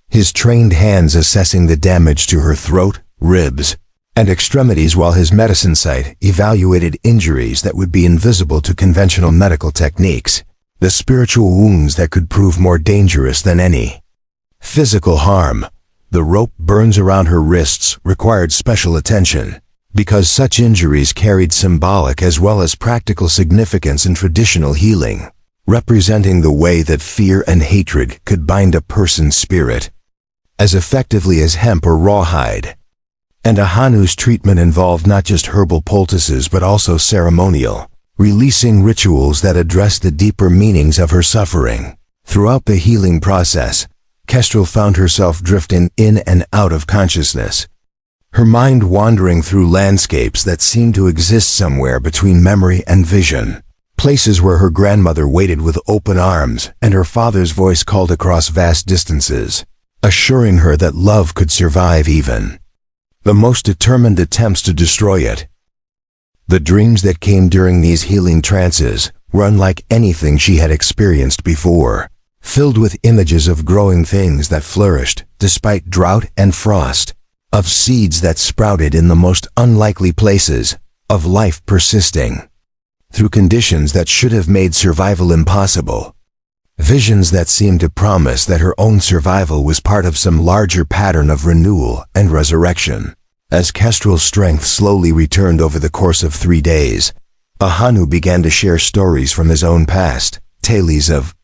his trained hands assessing the damage to her throat, ribs, and extremities while his medicine sight evaluated injuries that would be invisible to conventional medical techniques, the spiritual wounds that could prove more dangerous than any physical harm. The rope burns around her wrists required special attention, because such injuries carried symbolic as well as practical significance in traditional healing, representing the way that fear and hatred could bind a person's spirit as effectively as hemp or rawhide. And Ahanu's treatment involved not just herbal poultices but also ceremonial, releasing rituals that addressed the deeper meanings of her suffering. Throughout the healing process, Kestrel found herself drifting in and out of consciousness, her mind wandering through landscapes that seemed to exist somewhere between memory and vision, places where her grandmother waited with open arms and her father's voice called across vast distances, assuring her that love could survive even the most determined attempts to destroy it. The dreams that came during these healing trances were unlike anything she had experienced before, filled with images of growing things that flourished despite drought and frost, of seeds that sprouted in the most unlikely places, of life persisting through conditions that should have made survival impossible. Visions that seemed to promise that her own survival was part of some larger pattern of renewal and resurrection. As Kestrel's strength slowly returned over the course of 3 days, Ahanu began to share stories from his own past, tales of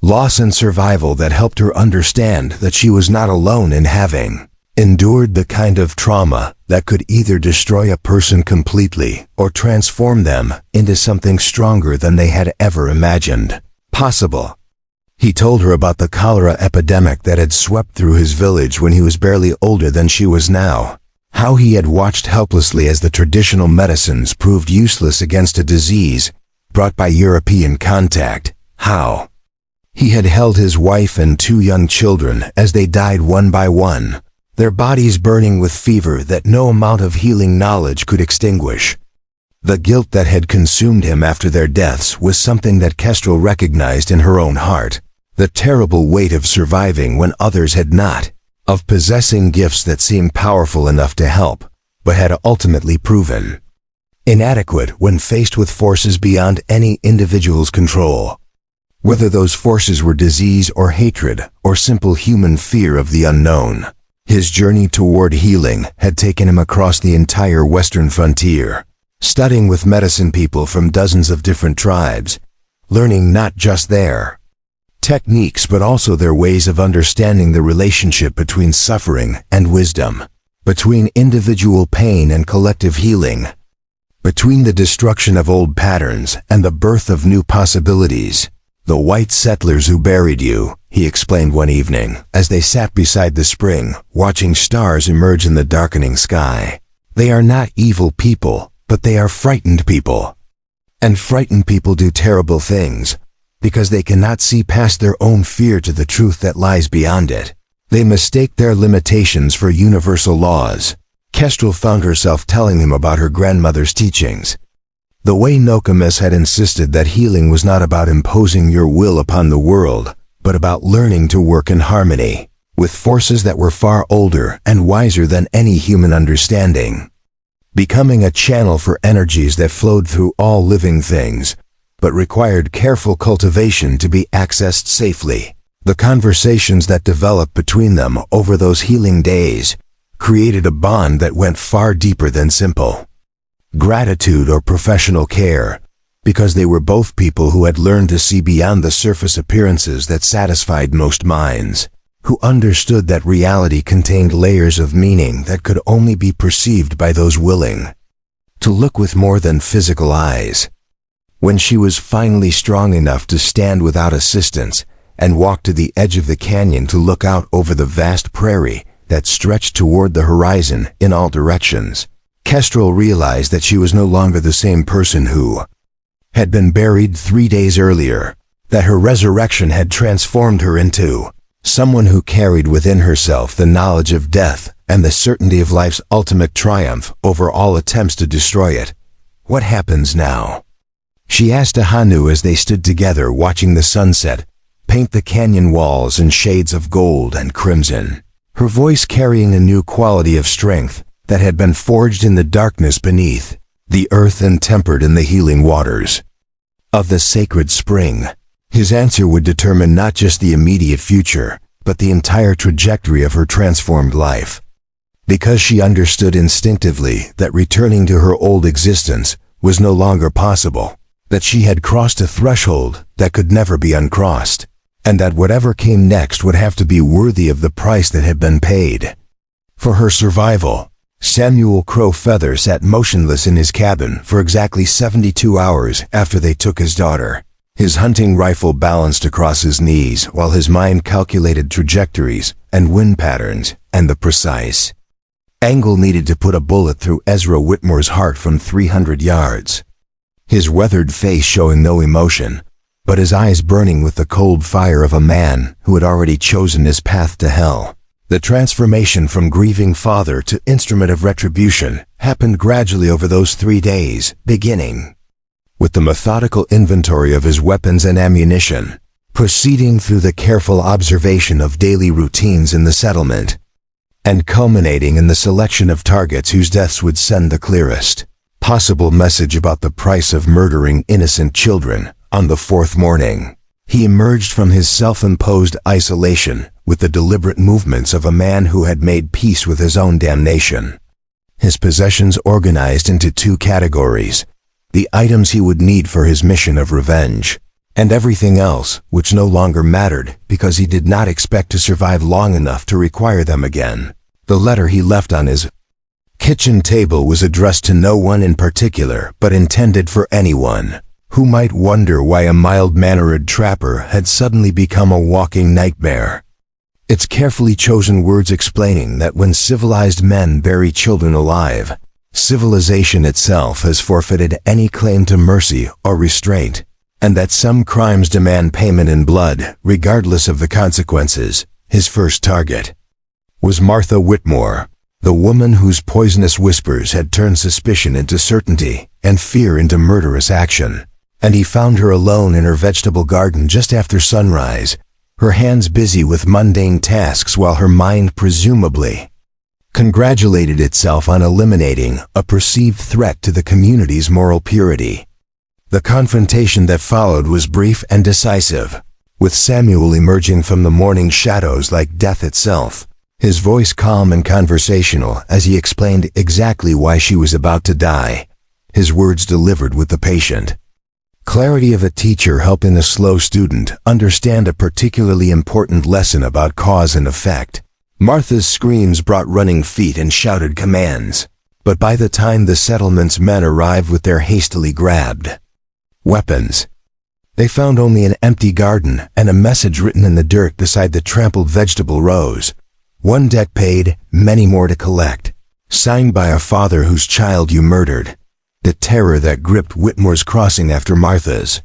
loss and survival that helped her understand that she was not alone in having endured the kind of trauma that could either destroy a person completely or transform them into something stronger than they had ever imagined possible. He told her about the cholera epidemic that had swept through his village when he was barely older than she was now, how he had watched helplessly as the traditional medicines proved useless against a disease brought by European contact, how he had held his wife and 2 young children as they died one by one, their bodies burning with fever that no amount of healing knowledge could extinguish. The guilt that had consumed him after their deaths was something that Kestrel recognized in her own heart, the terrible weight of surviving when others had not, of possessing gifts that seemed powerful enough to help, but had ultimately proven inadequate when faced with forces beyond any individual's control. Whether those forces were disease or hatred or simple human fear of the unknown, his journey toward healing had taken him across the entire western frontier, studying with medicine people from dozens of different tribes, learning not just their techniques but also their ways of understanding the relationship between suffering and wisdom, between individual pain and collective healing, between the destruction of old patterns and the birth of new possibilities. The white settlers who buried you, he explained one evening, as they sat beside the spring, watching stars emerge in the darkening sky. They are not evil people, but they are frightened people. And frightened people do terrible things, because they cannot see past their own fear to the truth that lies beyond it. They mistake their limitations for universal laws. Kestrel found herself telling him about her grandmother's teachings. The way Nokomis had insisted that healing was not about imposing your will upon the world, but about learning to work in harmony with forces that were far older and wiser than any human understanding, becoming a channel for energies that flowed through all living things, but required careful cultivation to be accessed safely. The conversations that developed between them over those healing days created a bond that went far deeper than simple gratitude or professional care, because they were both people who had learned to see beyond the surface appearances that satisfied most minds, who understood that reality contained layers of meaning that could only be perceived by those willing to look with more than physical eyes. When she was finally strong enough to stand without assistance, and walked to the edge of the canyon to look out over the vast prairie that stretched toward the horizon in all directions. Kestrel realized that she was no longer the same person who had been buried 3 days earlier, that her resurrection had transformed her into someone who carried within herself the knowledge of death and the certainty of life's ultimate triumph over all attempts to destroy it. "What happens now?" she asked Ahanu as they stood together watching the sunset paint the canyon walls in shades of gold and crimson, her voice carrying a new quality of strength that had been forged in the darkness beneath the earth and tempered in the healing waters of the sacred spring. His answer would determine not just the immediate future, but the entire trajectory of her transformed life. Because she understood instinctively that returning to her old existence was no longer possible, that she had crossed a threshold that could never be uncrossed, and that whatever came next would have to be worthy of the price that had been paid. For her survival, Samuel Crow Feather sat motionless in his cabin for exactly 72 hours after they took his daughter. His hunting rifle balanced across his knees while his mind calculated trajectories and wind patterns and the precise angle needed to put a bullet through Ezra Whitmore's heart from 300 yards. His weathered face showing no emotion, but his eyes burning with the cold fire of a man who had already chosen his path to hell. The transformation from grieving father to instrument of retribution happened gradually over those 3 days, beginning with the methodical inventory of his weapons and ammunition, proceeding through the careful observation of daily routines in the settlement, and culminating in the selection of targets whose deaths would send the clearest possible message about the price of murdering innocent children. On the 4th morning, he emerged from his self-imposed isolation with the deliberate movements of a man who had made peace with his own damnation. His possessions organized into 2 categories: the items he would need for his mission of revenge, and everything else which no longer mattered because he did not expect to survive long enough to require them again. The letter he left on his kitchen table was addressed to no one in particular, but intended for anyone who might wonder why a mild-mannered trapper had suddenly become a walking nightmare. Its carefully chosen words explaining that when civilized men bury children alive, civilization itself has forfeited any claim to mercy or restraint, and that some crimes demand payment in blood, regardless of the consequences. His first target was Martha Whitmore, the woman whose poisonous whispers had turned suspicion into certainty and fear into murderous action. And he found her alone in her vegetable garden just after sunrise, her hands busy with mundane tasks while her mind presumably congratulated itself on eliminating a perceived threat to the community's moral purity. The confrontation that followed was brief and decisive, with Samuel emerging from the morning shadows like death itself, his voice calm and conversational as he explained exactly why she was about to die, his words delivered with the patient clarity of a teacher helping a slow student understand a particularly important lesson about cause and effect. Martha's screams brought running feet and shouted commands, but by the time the settlement's men arrived with their hastily grabbed weapons, they found only an empty garden and a message written in the dirt beside the trampled vegetable rows. 1 debt paid, many more to collect. Signed by a father whose child you murdered. The terror that gripped Whitmore's crossing after Martha's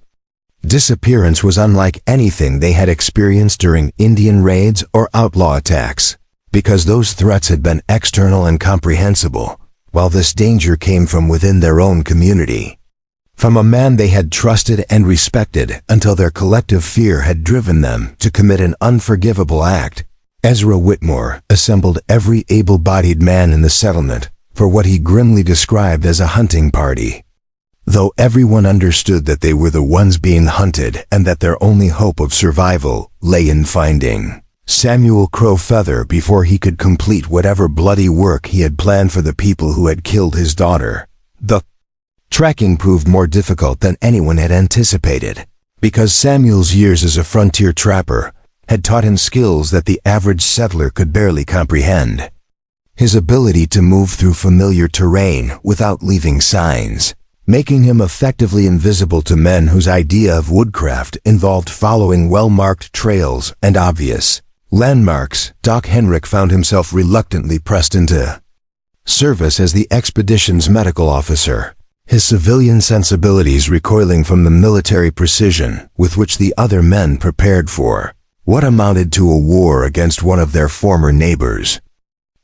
disappearance was unlike anything they had experienced during Indian raids or outlaw attacks, because those threats had been external and comprehensible, while this danger came from within their own community. From a man they had trusted and respected until their collective fear had driven them to commit an unforgivable act. Ezra Whitmore assembled every able-bodied man in the settlement for what he grimly described as a hunting party. Though everyone understood that they were the ones being hunted and that their only hope of survival lay in finding Samuel Crow Feather before he could complete whatever bloody work he had planned for the people who had killed his daughter. The tracking proved more difficult than anyone had anticipated, because Samuel's years as a frontier trapper had taught him skills that the average settler could barely comprehend. His ability to move through familiar terrain without leaving signs, making him effectively invisible to men whose idea of woodcraft involved following well-marked trails and obvious landmarks. Doc Henrik found himself reluctantly pressed into service as the expedition's medical officer, his civilian sensibilities recoiling from the military precision with which the other men prepared for what amounted to a war against one of their former neighbors.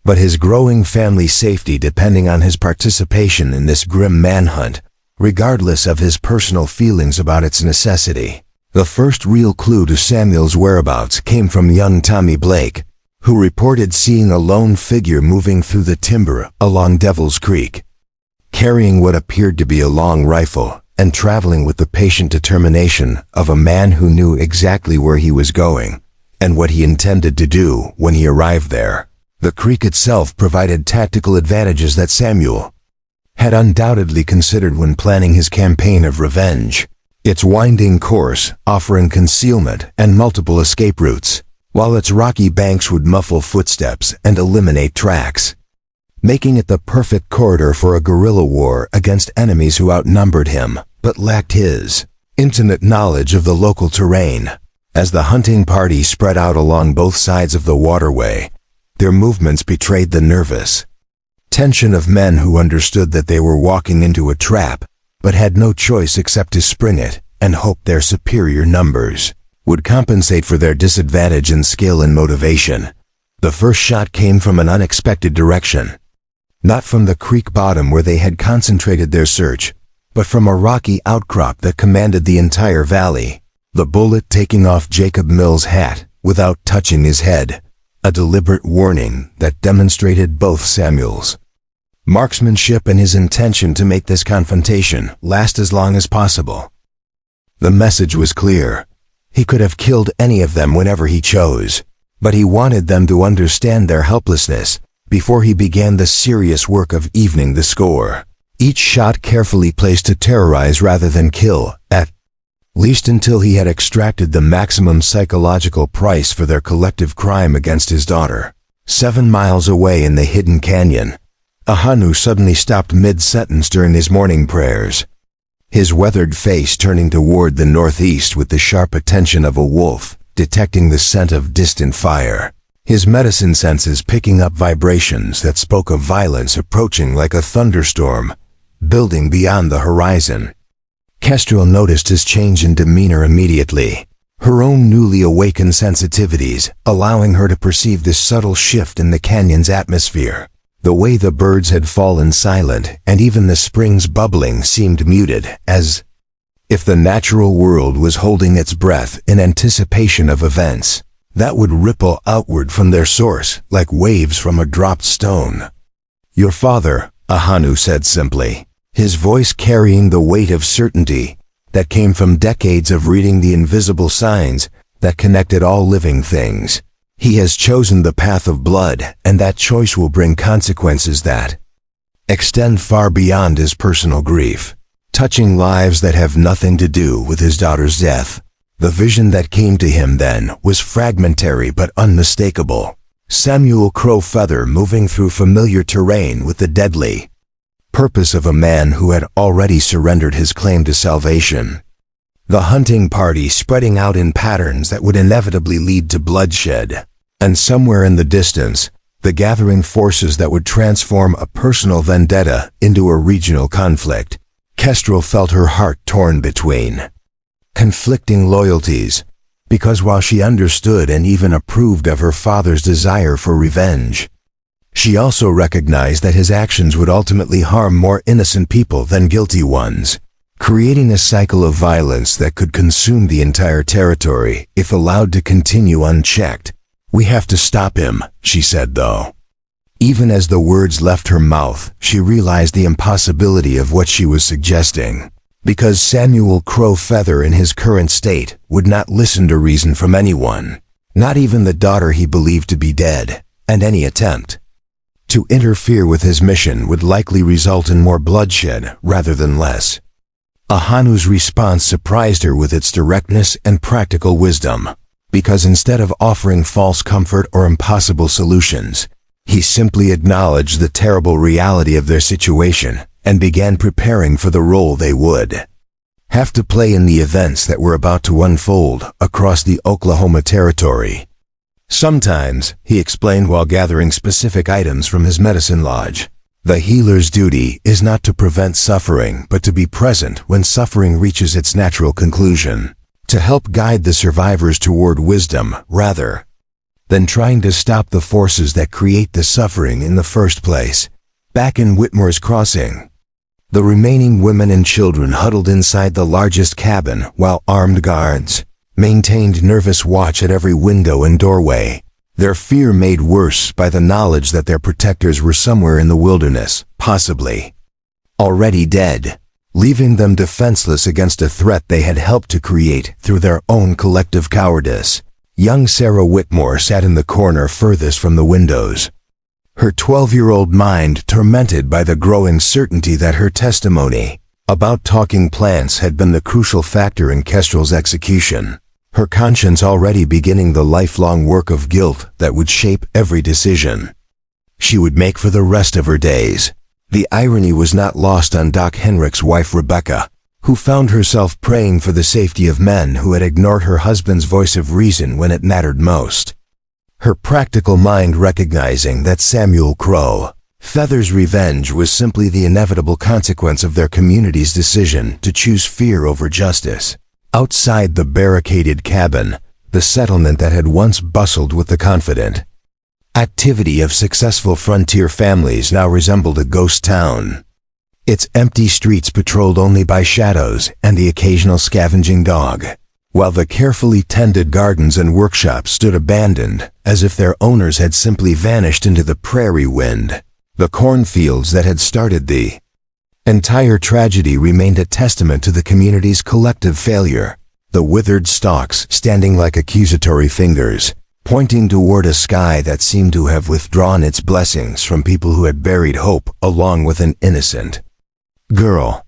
But his growing family safety depending on his participation in this grim manhunt, regardless of his personal feelings about its necessity. The first real clue to Samuel's whereabouts came from young Tommy Blake, who reported seeing a lone figure moving through the timber along Devil's Creek, carrying what appeared to be a long rifle and traveling with the patient determination of a man who knew exactly where he was going and what he intended to do when he arrived there. The creek itself provided tactical advantages that Samuel had undoubtedly considered when planning his campaign of revenge, its winding course offering concealment and multiple escape routes, while its rocky banks would muffle footsteps and eliminate tracks, making it the perfect corridor for a guerrilla war against enemies who outnumbered him but lacked his intimate knowledge of the local terrain. As the hunting party spread out along both sides of the waterway, their movements betrayed the nervous tension of men who understood that they were walking into a trap, but had no choice except to spring it and hope their superior numbers would compensate for their disadvantage in skill and motivation. The first shot came from an unexpected direction, not from the creek bottom where they had concentrated their search, but from a rocky outcrop that commanded the entire valley, the bullet taking off Jacob Mill's hat without touching his head, a deliberate warning that demonstrated both Samuel's marksmanship and his intention to make this confrontation last as long as possible. The message was clear. He could have killed any of them whenever he chose, but he wanted them to understand their helplessness before he began the serious work of evening the score. Each shot carefully placed to terrorize rather than kill, at least until he had extracted the maximum psychological price for their collective crime against his daughter. 7 miles away in the hidden canyon, Ahanu suddenly stopped mid-sentence during his morning prayers, his weathered face turning toward the northeast with the sharp attention of a wolf detecting the scent of distant fire, his medicine senses picking up vibrations that spoke of violence approaching like a thunderstorm, building beyond the horizon. Kestrel noticed his change in demeanor immediately, her own newly awakened sensitivities allowing her to perceive this subtle shift in the canyon's atmosphere. The way the birds had fallen silent and even the spring's bubbling seemed muted, as if the natural world was holding its breath in anticipation of events that would ripple outward from their source like waves from a dropped stone. "Your father," Ahanu said simply, his voice carrying the weight of certainty that came from decades of reading the invisible signs that connected all living things. "He has chosen the path of blood, and that choice will bring consequences that extend far beyond his personal grief, touching lives that have nothing to do with his daughter's death." The vision that came to him then was fragmentary but unmistakable. Samuel Crowfeather moving through familiar terrain with the deadly purpose of a man who had already surrendered his claim to salvation. The hunting party spreading out in patterns that would inevitably lead to bloodshed. And somewhere in the distance, the gathering forces that would transform a personal vendetta into a regional conflict. Kestrel felt her heart torn between conflicting loyalties, because while she understood and even approved of her father's desire for revenge, she also recognized that his actions would ultimately harm more innocent people than guilty ones, creating a cycle of violence that could consume the entire territory if allowed to continue unchecked. "We have to stop him," she said though. Even as the words left her mouth, she realized the impossibility of what she was suggesting, because Samuel Crowfeather in his current state would not listen to reason from anyone, not even the daughter he believed to be dead, and any attempt to interfere with his mission would likely result in more bloodshed rather than less. Ahanu's response surprised her with its directness and practical wisdom, because instead of offering false comfort or impossible solutions, he simply acknowledged the terrible reality of their situation and began preparing for the role they would have to play in the events that were about to unfold across the Oklahoma Territory. Sometimes, he explained while gathering specific items from his medicine lodge, the healer's duty is not to prevent suffering but to be present when suffering reaches its natural conclusion, to help guide the survivors toward wisdom rather than trying to stop the forces that create the suffering in the first place. Back in Whitmore's Crossing, the remaining women and children huddled inside the largest cabin while armed guards maintained nervous watch at every window and doorway, their fear made worse by the knowledge that their protectors were somewhere in the wilderness, possibly already dead, leaving them defenseless against a threat they had helped to create through their own collective cowardice. Young Sarah Whitmore sat in the corner furthest from the windows, her 12-year-old mind tormented by the growing certainty that her testimony about talking plants had been the crucial factor in Kestrel's execution, her conscience already beginning the lifelong work of guilt that would shape every decision she would make for the rest of her days. The irony was not lost on Doc Henrich's wife Rebecca, who found herself praying for the safety of men who had ignored her husband's voice of reason when it mattered most. Her practical mind recognizing that Samuel Crow Feather's revenge was simply the inevitable consequence of their community's decision to choose fear over justice. Outside the barricaded cabin, the settlement that had once bustled with the confident activity of successful frontier families now resembled a ghost town, its empty streets patrolled only by shadows and the occasional scavenging dog, while the carefully tended gardens and workshops stood abandoned as if their owners had simply vanished into the prairie wind. The cornfields that had started the entire tragedy remained a testament to the community's collective failure, the withered stalks standing like accusatory fingers, pointing toward a sky that seemed to have withdrawn its blessings from people who had buried hope along with an innocent girl.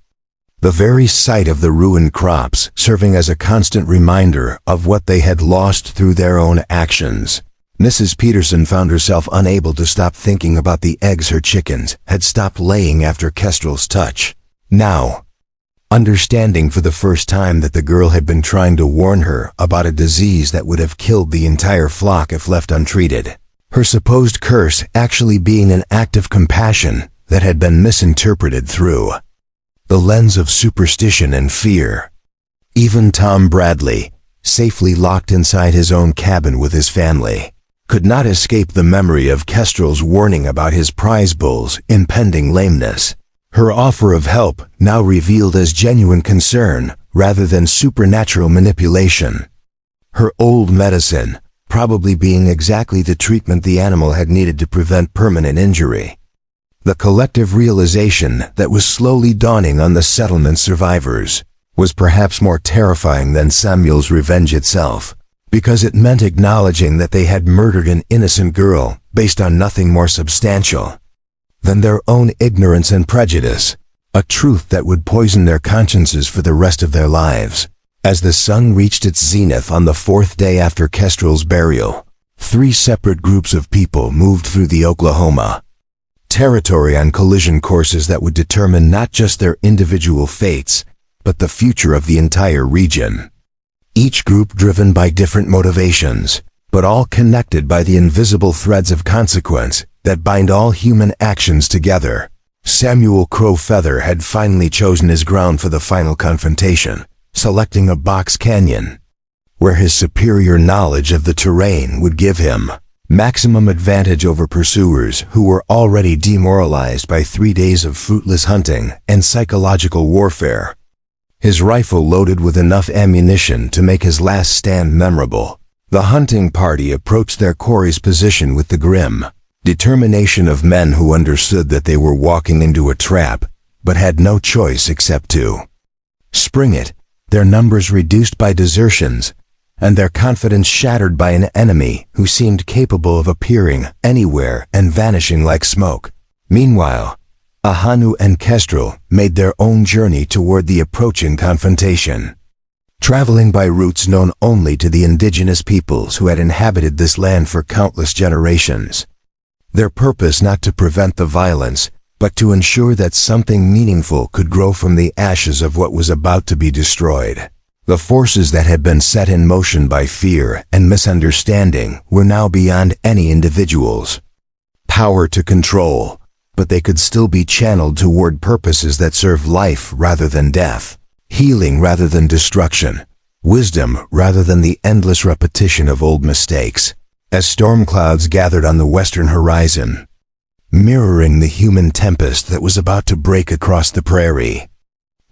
The very sight of the ruined crops serving as a constant reminder of what they had lost through their own actions. Mrs. Peterson found herself unable to stop thinking about the eggs her chickens had stopped laying after Kestrel's touch. Now, understanding for the first time that the girl had been trying to warn her about a disease that would have killed the entire flock if left untreated, her supposed curse actually being an act of compassion that had been misinterpreted through the lens of superstition and fear. Even Tom Bradley, safely locked inside his own cabin with his family, could not escape the memory of Kestrel's warning about his prize bull's impending lameness. Her offer of help now revealed as genuine concern rather than supernatural manipulation. Her old medicine probably being exactly the treatment the animal had needed to prevent permanent injury. The collective realization that was slowly dawning on the settlement survivors was perhaps more terrifying than Samuel's revenge itself, because it meant acknowledging that they had murdered an innocent girl based on nothing more substantial than their own ignorance and prejudice, a truth that would poison their consciences for the rest of their lives. As the sun reached its zenith on the fourth day after Kestrel's burial, 3 separate groups of people moved through the Oklahoma Territory on collision courses that would determine not just their individual fates, but the future of the entire region. Each group driven by different motivations, but all connected by the invisible threads of consequence that bind all human actions together. Samuel Crow Feather had finally chosen his ground for the final confrontation, selecting a box canyon, where his superior knowledge of the terrain would give him maximum advantage over pursuers who were already demoralized by 3 days of fruitless hunting and psychological warfare. His rifle loaded with enough ammunition to make his last stand memorable, the hunting party approached their quarry's position with the grim determination of men who understood that they were walking into a trap, but had no choice except to spring it, their numbers reduced by desertions, and their confidence shattered by an enemy who seemed capable of appearing anywhere and vanishing like smoke. Meanwhile, Ahanu and Kestrel made their own journey toward the approaching confrontation, traveling by routes known only to the indigenous peoples who had inhabited this land for countless generations. Their purpose not to prevent the violence, but to ensure that something meaningful could grow from the ashes of what was about to be destroyed. The forces that had been set in motion by fear and misunderstanding were now beyond any individual's power to control, but they could still be channeled toward purposes that serve life rather than death, healing rather than destruction, wisdom rather than the endless repetition of old mistakes. As storm clouds gathered on the western horizon, mirroring the human tempest that was about to break across the prairie,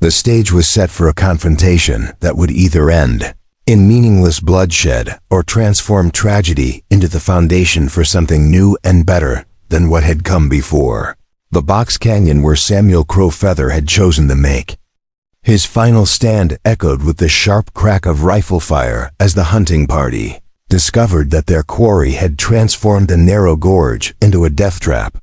the stage was set for a confrontation that would either end in meaningless bloodshed or transform tragedy into the foundation for something new and better than what had come before. The box canyon where Samuel Crowfeather had chosen to make his final stand echoed with the sharp crack of rifle fire as the hunting party discovered that their quarry had transformed a narrow gorge into a death trap,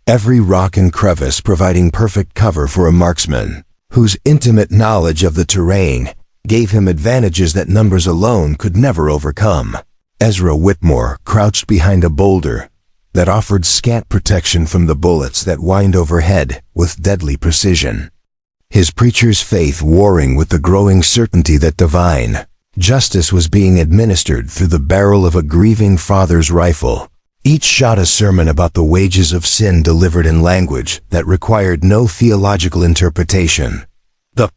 every rock and crevice providing perfect cover for a marksman whose intimate knowledge of the terrain gave him advantages that numbers alone could never overcome. Ezra Whitmore crouched behind a boulder that offered scant protection from the bullets that whined overhead with deadly precision, his preacher's faith warring with the growing certainty that divine justice was being administered through the barrel of a grieving father's rifle. Each shot a sermon about the wages of sin delivered in language that required no theological interpretation. The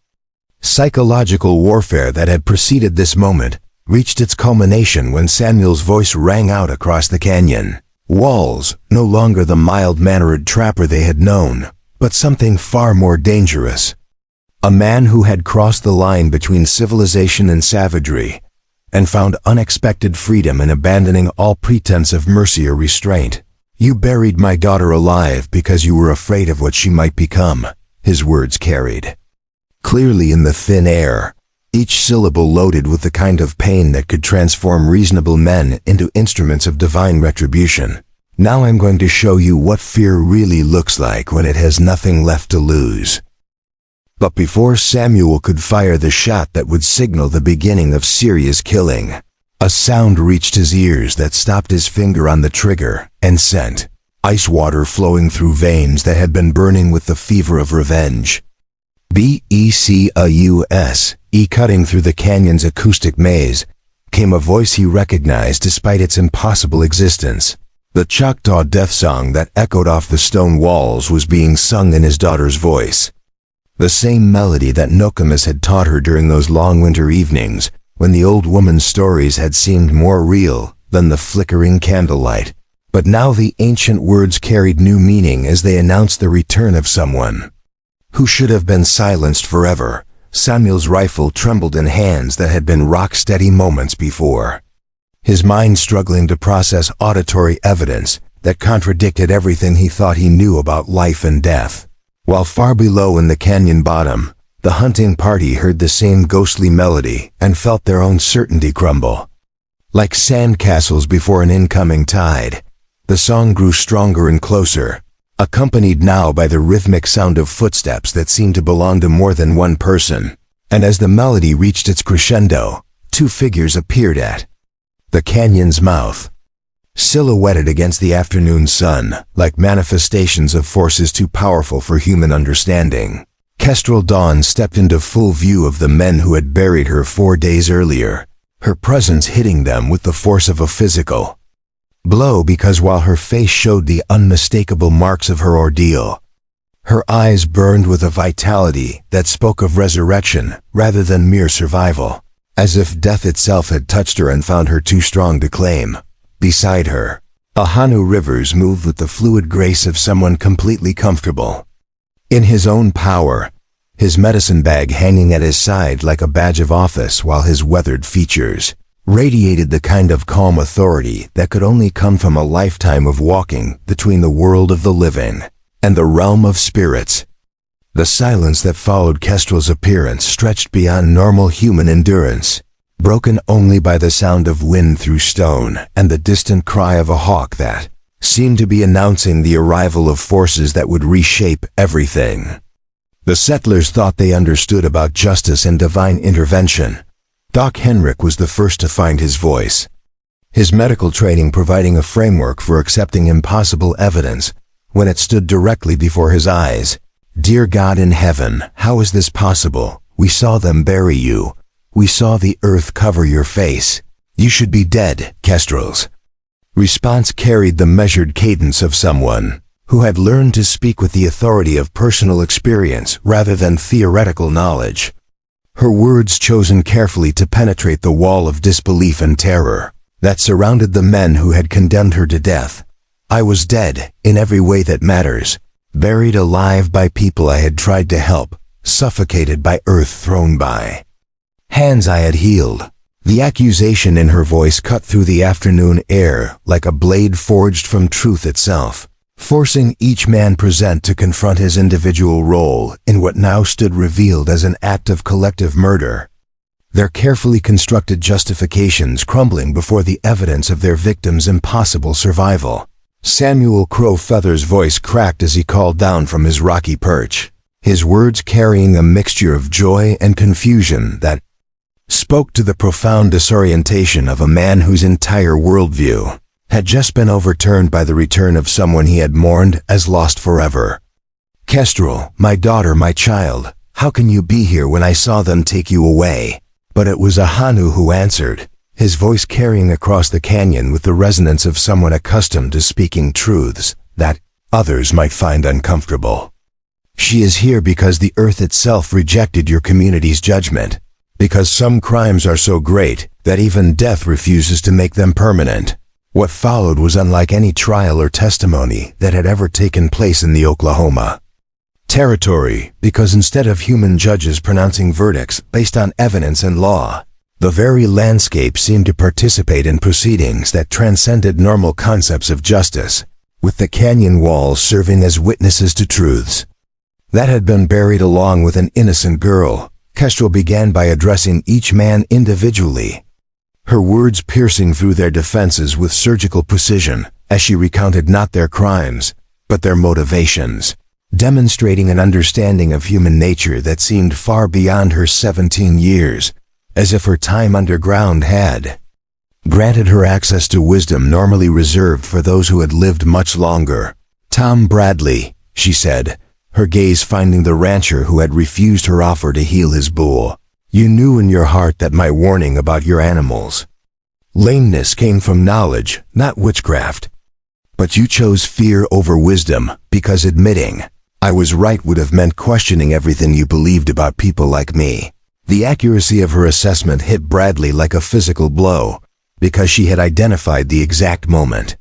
psychological warfare that had preceded this moment reached its culmination when Samuel's voice rang out across the canyon. Walls, no longer the mild-mannered trapper they had known, but something far more dangerous. A man who had crossed the line between civilization and savagery, and found unexpected freedom in abandoning all pretense of mercy or restraint. "You buried my daughter alive because you were afraid of what she might become," his words carried clearly in the thin air, each syllable loaded with the kind of pain that could transform reasonable men into instruments of divine retribution. "Now I'm going to show you what fear really looks like when it has nothing left to lose." But before Samuel could fire the shot that would signal the beginning of serious killing, a sound reached his ears that stopped his finger on the trigger and sent ice water flowing through veins that had been burning with the fever of revenge. B-E-C-A-U-S-E cutting through the canyon's acoustic maze came a voice he recognized despite its impossible existence. The Choctaw death song that echoed off the stone walls was being sung in his daughter's voice. The same melody that Nokomis had taught her during those long winter evenings when the old woman's stories had seemed more real than the flickering candlelight. But now the ancient words carried new meaning as they announced the return of someone who should have been silenced forever. Samuel's rifle trembled in hands that had been rock-steady moments before, his mind struggling to process auditory evidence that contradicted everything he thought he knew about life and death. While far below in the canyon bottom, the hunting party heard the same ghostly melody and felt their own certainty crumble. Like sandcastles before an incoming tide, the song grew stronger and closer, accompanied now by the rhythmic sound of footsteps that seemed to belong to more than one person. And as the melody reached its crescendo, two figures appeared at the canyon's mouth, silhouetted against the afternoon sun, like manifestations of forces too powerful for human understanding. Kestrel Dawn stepped into full view of the men who had buried her 4 days earlier, her presence hitting them with the force of a physical blow because while her face showed the unmistakable marks of her ordeal, her eyes burned with a vitality that spoke of resurrection rather than mere survival, as if death itself had touched her and found her too strong to claim. Beside her, Ahanu Rivers moved with the fluid grace of someone completely comfortable in his own power, his medicine bag hanging at his side like a badge of office while his weathered features radiated the kind of calm authority that could only come from a lifetime of walking between the world of the living and the realm of spirits. The silence that followed Kestrel's appearance stretched beyond normal human endurance, broken only by the sound of wind through stone and the distant cry of a hawk that seemed to be announcing the arrival of forces that would reshape everything. The settlers thought they understood about justice and divine intervention. Doc Henrik was the first to find his voice, his medical training providing a framework for accepting impossible evidence when it stood directly before his eyes. "Dear God in heaven, how is this possible? We saw them bury you. We saw the earth cover your face. You should be dead." Kestrel's response carried the measured cadence of someone who had learned to speak with the authority of personal experience rather than theoretical knowledge. Her words chosen carefully to penetrate the wall of disbelief and terror that surrounded the men who had condemned her to death. "I was dead, in every way that matters, buried alive by people I had tried to help, suffocated by earth thrown by hands I had healed." The accusation in her voice cut through the afternoon air like a blade forged from truth itself, forcing each man present to confront his individual role in what now stood revealed as an act of collective murder, their carefully constructed justifications crumbling before the evidence of their victims' impossible survival. Samuel Crowfeather's voice cracked as he called down from his rocky perch, his words carrying a mixture of joy and confusion that spoke to the profound disorientation of a man whose entire worldview had just been overturned by the return of someone he had mourned as lost forever. "Kestrel, my daughter, my child, how can you be here when I saw them take you away?" But it was Ahanu who answered, his voice carrying across the canyon with the resonance of someone accustomed to speaking truths that others might find uncomfortable. "She is here because the earth itself rejected your community's judgment, because some crimes are so great that even death refuses to make them permanent." What followed was unlike any trial or testimony that had ever taken place in the Oklahoma territory, because instead of human judges pronouncing verdicts based on evidence and law, the very landscape seemed to participate in proceedings that transcended normal concepts of justice, with the canyon walls serving as witnesses to truths that had been buried along with an innocent girl. Kestrel began by addressing each man individually, her words piercing through their defenses with surgical precision as she recounted not their crimes, but their motivations, demonstrating an understanding of human nature that seemed far beyond her 17 years, as if her time underground had granted her access to wisdom normally reserved for those who had lived much longer. "Tom Bradley," she said, her gaze finding the rancher who had refused her offer to heal his bull. "You knew in your heart that my warning about your animals' lameness came from knowledge, not witchcraft. But you chose fear over wisdom, because admitting I was right would have meant questioning everything you believed about people like me." The accuracy of her assessment hit Bradley like a physical blow, because she had identified the exact moment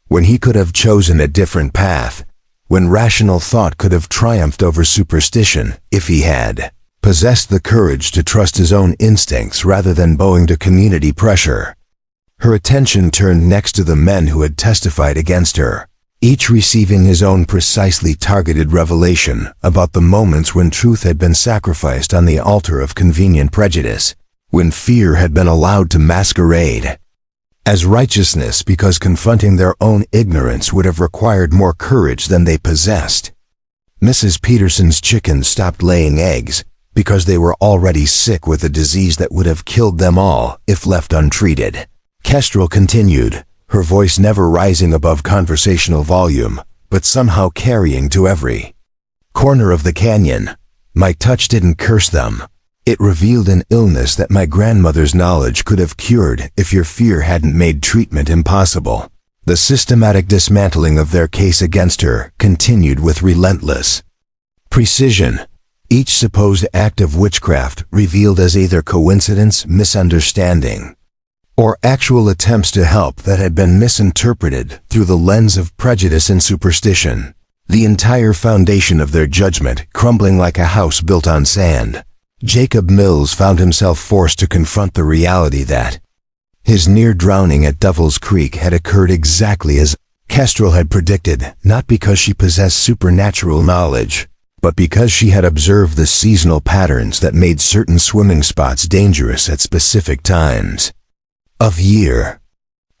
when he could have chosen a different path, when rational thought could have triumphed over superstition if he had possessed the courage to trust his own instincts rather than bowing to community pressure. Her attention turned next to the men who had testified against her, each receiving his own precisely targeted revelation about the moments when truth had been sacrificed on the altar of convenient prejudice, when fear had been allowed to masquerade as righteousness because confronting their own ignorance would have required more courage than they possessed. Mrs. Peterson's chickens stopped laying eggs because they were already sick with a disease that would have killed them all if left untreated. Kestrel continued, her voice never rising above conversational volume, but somehow carrying to every corner of the canyon. "My touch didn't curse them. It revealed an illness that my grandmother's knowledge could have cured if your fear hadn't made treatment impossible." The systematic dismantling of their case against her continued with relentless precision, each supposed act of witchcraft revealed as either coincidence, misunderstanding, or actual attempts to help that had been misinterpreted through the lens of prejudice and superstition, the entire foundation of their judgment crumbling like a house built on sand. Jacob Mills found himself forced to confront the reality that his near drowning at Devil's Creek had occurred exactly as Kestrel had predicted, not because she possessed supernatural knowledge, but because she had observed the seasonal patterns that made certain swimming spots dangerous at specific times of year.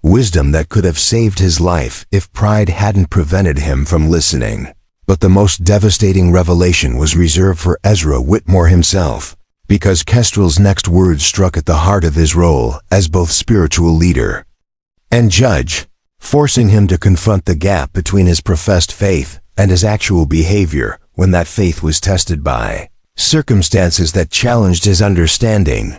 Wisdom that could have saved his life if pride hadn't prevented him from listening. But the most devastating revelation was reserved for Ezra Whitmore himself, because Kestrel's next words struck at the heart of his role as both spiritual leader and judge. forcing him to confront the gap between his professed faith and his actual behavior when that faith was tested by circumstances that challenged his understanding.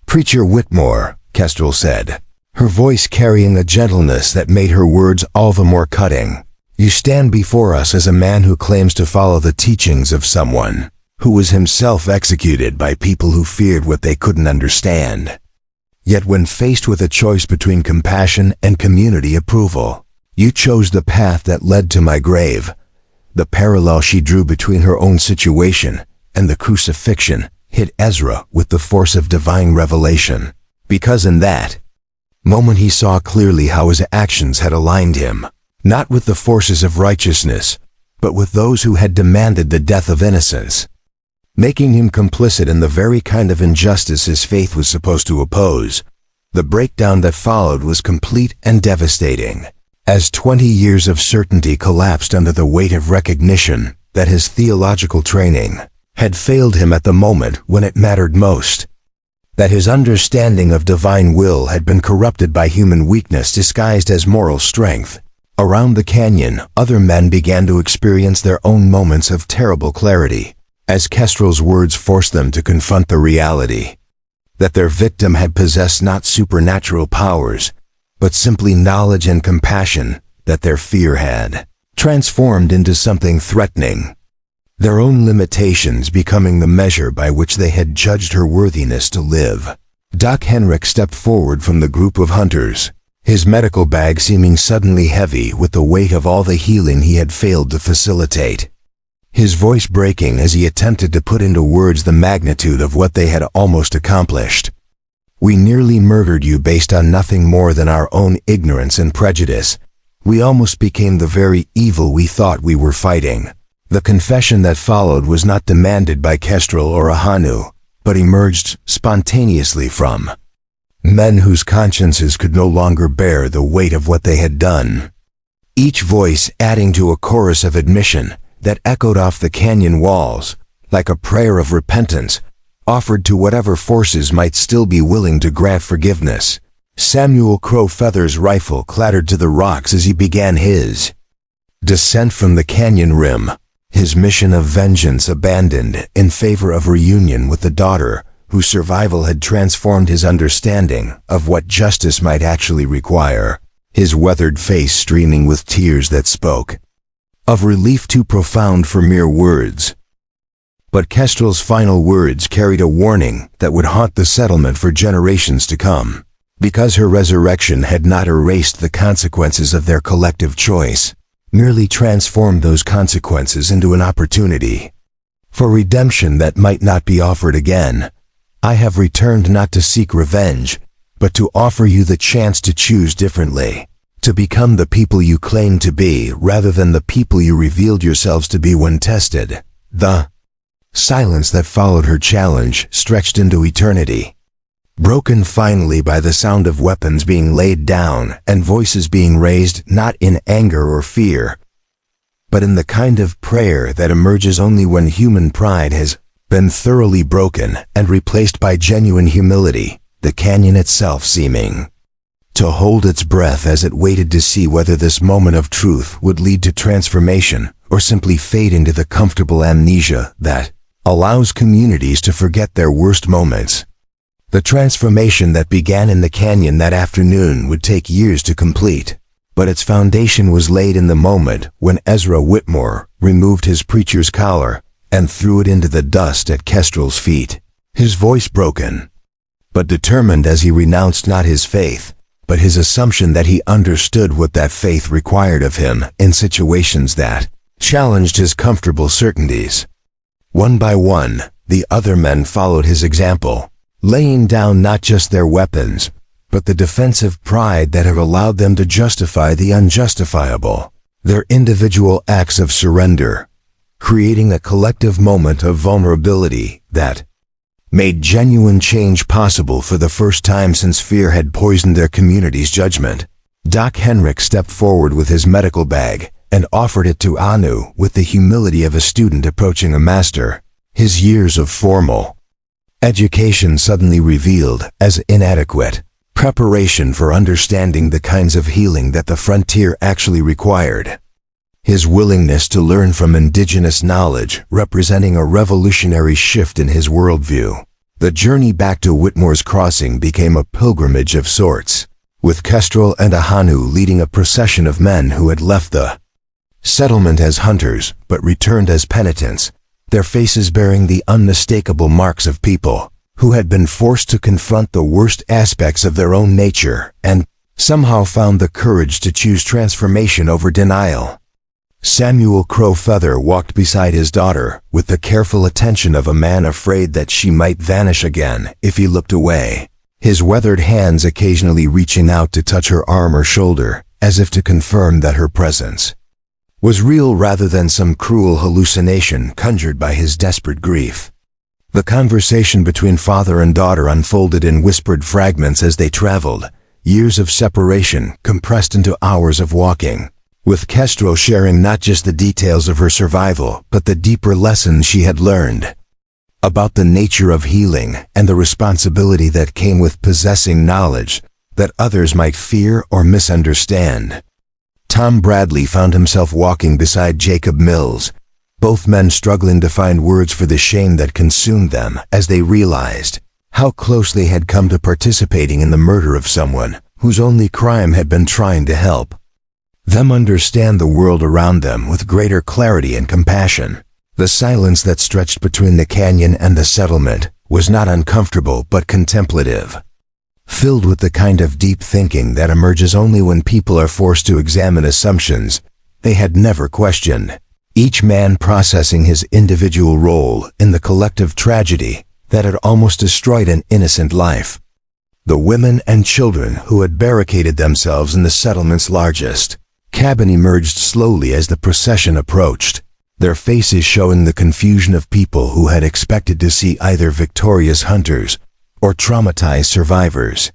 "Preacher Whitmore," Kestrel said, her voice carrying a gentleness that made her words all the more cutting, "you stand before us as a man who claims to follow the teachings of someone who was himself executed by people who feared what they couldn't understand. Yet when faced with a choice between compassion and community approval, you chose the path that led to my grave." The parallel she drew between her own situation and the crucifixion hit Ezra with the force of divine revelation, because in that moment he saw clearly how his actions had aligned him, not with the forces of righteousness, but with those who had demanded the death of innocents, making him complicit in the very kind of injustice his faith was supposed to oppose. The breakdown that followed was complete and devastating, as 20 years of certainty collapsed under the weight of recognition that his theological training had failed him at the moment when it mattered most, that his understanding of divine will had been corrupted by human weakness disguised as moral strength. Around the canyon, other men began to experience their own moments of terrible clarity, as Kestrel's words forced them to confront the reality that their victim had possessed not supernatural powers, but simply knowledge and compassion that their fear had transformed into something threatening, their own limitations becoming the measure by which they had judged her worthiness to live. Doc Henrik stepped forward from the group of hunters, his medical bag seeming suddenly heavy with the weight of all the healing he had failed to facilitate, his voice breaking as he attempted to put into words the magnitude of what they had almost accomplished. "We nearly murdered you based on nothing more than our own ignorance and prejudice. We almost became the very evil we thought we were fighting." The confession that followed was not demanded by Kestrel or Ahanu, but emerged spontaneously from men whose consciences could no longer bear the weight of what they had done, each voice adding to a chorus of admission that echoed off the canyon walls like a prayer of repentance offered to whatever forces might still be willing to grant forgiveness. Samuel Crowfeather's rifle clattered to the rocks as he began his descent from the canyon rim, his mission of vengeance abandoned in favor of reunion with the daughter whose survival had transformed his understanding of what justice might actually require, his weathered face streaming with tears that spoke of relief too profound for mere words. But Kestrel's final words carried a warning that would haunt the settlement for generations to come, because her resurrection had not erased the consequences of their collective choice, merely transformed those consequences into an opportunity for redemption that might not be offered again. "I have returned not to seek revenge, but to offer you the chance to choose differently, to become the people you claim to be rather than the people you revealed yourselves to be when tested." The silence that followed her challenge stretched into eternity, broken finally by the sound of weapons being laid down and voices being raised not in anger or fear, but in the kind of prayer that emerges only when human pride has been thoroughly broken and replaced by genuine humility, the canyon itself seeming to hold its breath as it waited to see whether this moment of truth would lead to transformation or simply fade into the comfortable amnesia that allows communities to forget their worst moments. The transformation that began in the canyon that afternoon would take years to complete, but its foundation was laid in the moment when Ezra Whitmore removed his preacher's collar and threw it into the dust at Kestrel's feet, his voice broken, but determined as he renounced not his faith, but his assumption that he understood what that faith required of him in situations that challenged his comfortable certainties. One by one, the other men followed his example, laying down not just their weapons, but the defensive pride that had allowed them to justify the unjustifiable, their individual acts of surrender, creating a collective moment of vulnerability that made genuine change possible for the first time since fear had poisoned their community's judgment. Doc Henrik stepped forward with his medical bag and offered it to Anu with the humility of a student approaching a master, his years of formal education suddenly revealed as inadequate, preparation for understanding the kinds of healing that the frontier actually required. His willingness to learn from indigenous knowledge representing a revolutionary shift in his worldview. The journey back to Whitmore's Crossing became a pilgrimage of sorts, with Kestrel and Ahanu leading a procession of men who had left the settlement as hunters but returned as penitents, their faces bearing the unmistakable marks of people who had been forced to confront the worst aspects of their own nature and somehow found the courage to choose transformation over denial. Samuel Crowfeather walked beside his daughter with the careful attention of a man afraid that she might vanish again if he looked away, his weathered hands occasionally reaching out to touch her arm or shoulder as if to confirm that her presence was real rather than some cruel hallucination conjured by his desperate grief. The conversation between father and daughter unfolded in whispered fragments as they traveled, years of separation compressed into hours of walking, with Kestrel sharing not just the details of her survival but the deeper lessons she had learned about the nature of healing and the responsibility that came with possessing knowledge that others might fear or misunderstand. Tom Bradley found himself walking beside Jacob Mills, both men struggling to find words for the shame that consumed them as they realized how close they had come to participating in the murder of someone whose only crime had been trying to help them understand the world around them with greater clarity and compassion. The silence that stretched between the canyon and the settlement was not uncomfortable but contemplative, filled with the kind of deep thinking that emerges only when people are forced to examine assumptions they had never questioned, each man processing his individual role in the collective tragedy that had almost destroyed an innocent life. The women and children who had barricaded themselves in the settlement's largest cabin emerged slowly as the procession approached, their faces showing the confusion of people who had expected to see either victorious hunters or traumatized survivors,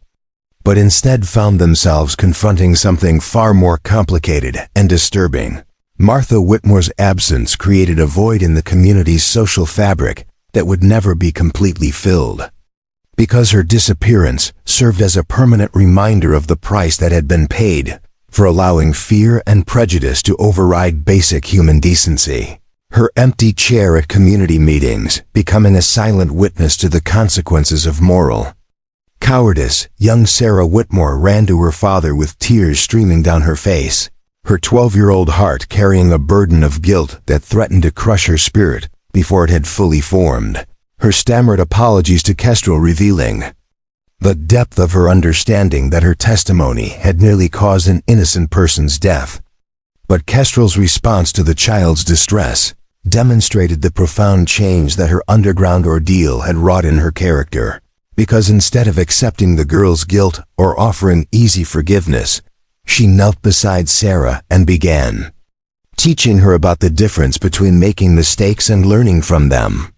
but instead found themselves confronting something far more complicated and disturbing. Martha Whitmore's absence created a void in the community's social fabric that would never be completely filled, because her disappearance served as a permanent reminder of the price that had been paid for allowing fear and prejudice to override basic human decency. Her empty chair at community meetings becoming a silent witness to the consequences of moral cowardice. Young Sarah Whitmore ran to her father with tears streaming down her face, her 12-year-old heart carrying a burden of guilt that threatened to crush her spirit before it had fully formed, her stammered apologies to Kestrel revealing the depth of her understanding that her testimony had nearly caused an innocent person's death. But Kestrel's response to the child's distress demonstrated the profound change that her underground ordeal had wrought in her character, because instead of accepting the girl's guilt or offering easy forgiveness, she knelt beside Sarah and began teaching her about the difference between making mistakes and learning from them,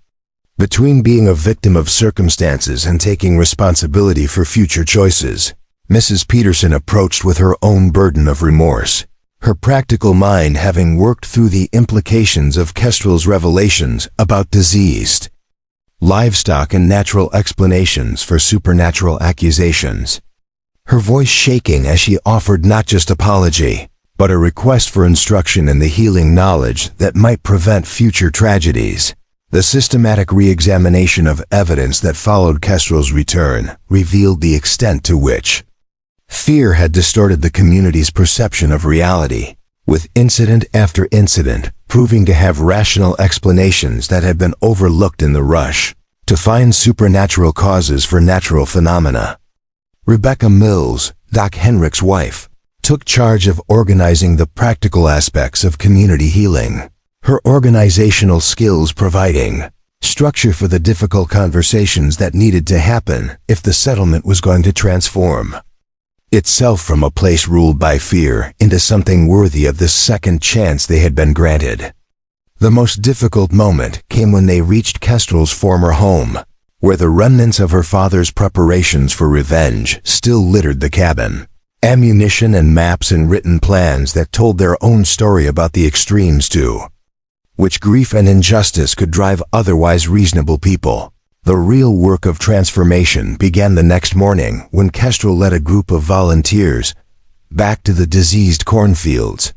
between being a victim of circumstances and taking responsibility for future choices. Mrs. Peterson approached with her own burden of remorse, her practical mind having worked through the implications of Kestrel's revelations about diseased livestock and natural explanations for supernatural accusations, her voice shaking as she offered not just apology, but a request for instruction in the healing knowledge that might prevent future tragedies. The systematic re-examination of evidence that followed Kestrel's return revealed the extent to which fear had distorted the community's perception of reality, with incident after incident proving to have rational explanations that had been overlooked in the rush to find supernatural causes for natural phenomena. Rebecca Mills, Doc Henrich's wife, took charge of organizing the practical aspects of community healing, her organizational skills providing structure for the difficult conversations that needed to happen if the settlement was going to transform itself from a place ruled by fear into something worthy of the second chance they had been granted. The most difficult moment came when they reached Kestrel's former home, where the remnants of her father's preparations for revenge still littered the cabin. Ammunition and maps and written plans that told their own story about the extremes to which grief and injustice could drive otherwise reasonable people. The real work of transformation began the next morning when Kestrel led a group of volunteers back to the diseased cornfields,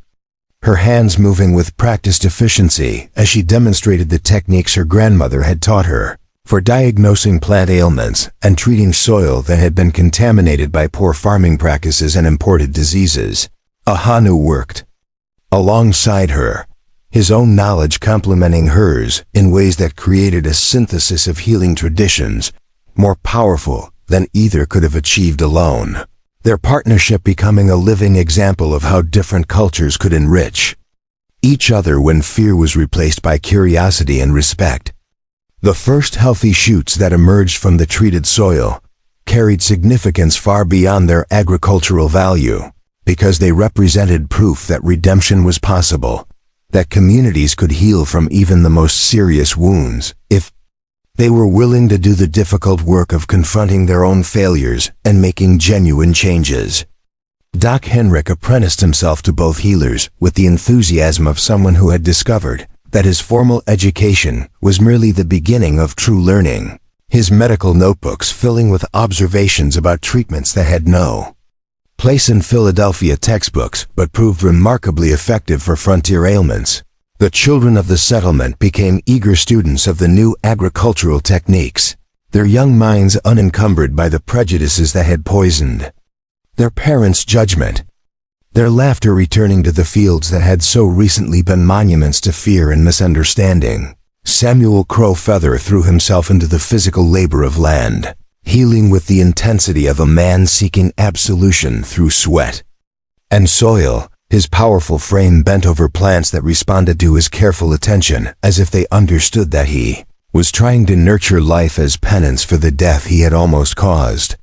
her hands moving with practiced efficiency as she demonstrated the techniques her grandmother had taught her for diagnosing plant ailments and treating soil that had been contaminated by poor farming practices and imported diseases. Ahanu worked alongside her, his own knowledge complementing hers in ways that created a synthesis of healing traditions more powerful than either could have achieved alone. Their partnership becoming a living example of how different cultures could enrich each other when fear was replaced by curiosity and respect. The first healthy shoots that emerged from the treated soil carried significance far beyond their agricultural value, because they represented proof that redemption was possible, that communities could heal from even the most serious wounds if they were willing to do the difficult work of confronting their own failures and making genuine changes. Doc Henrik apprenticed himself to both healers with the enthusiasm of someone who had discovered that his formal education was merely the beginning of true learning, his medical notebooks filling with observations about treatments that had no place in Philadelphia textbooks but proved remarkably effective for frontier ailments. The children of the settlement became eager students of the new agricultural techniques, their young minds unencumbered by the prejudices that had poisoned their parents' judgment, their laughter returning to the fields that had so recently been monuments to fear and misunderstanding. Samuel Crowfeather threw himself into the physical labor of land, healing with the intensity of a man seeking absolution through sweat and soil, his powerful frame bent over plants that responded to his careful attention as if they understood that he was trying to nurture life as penance for the death he had almost caused.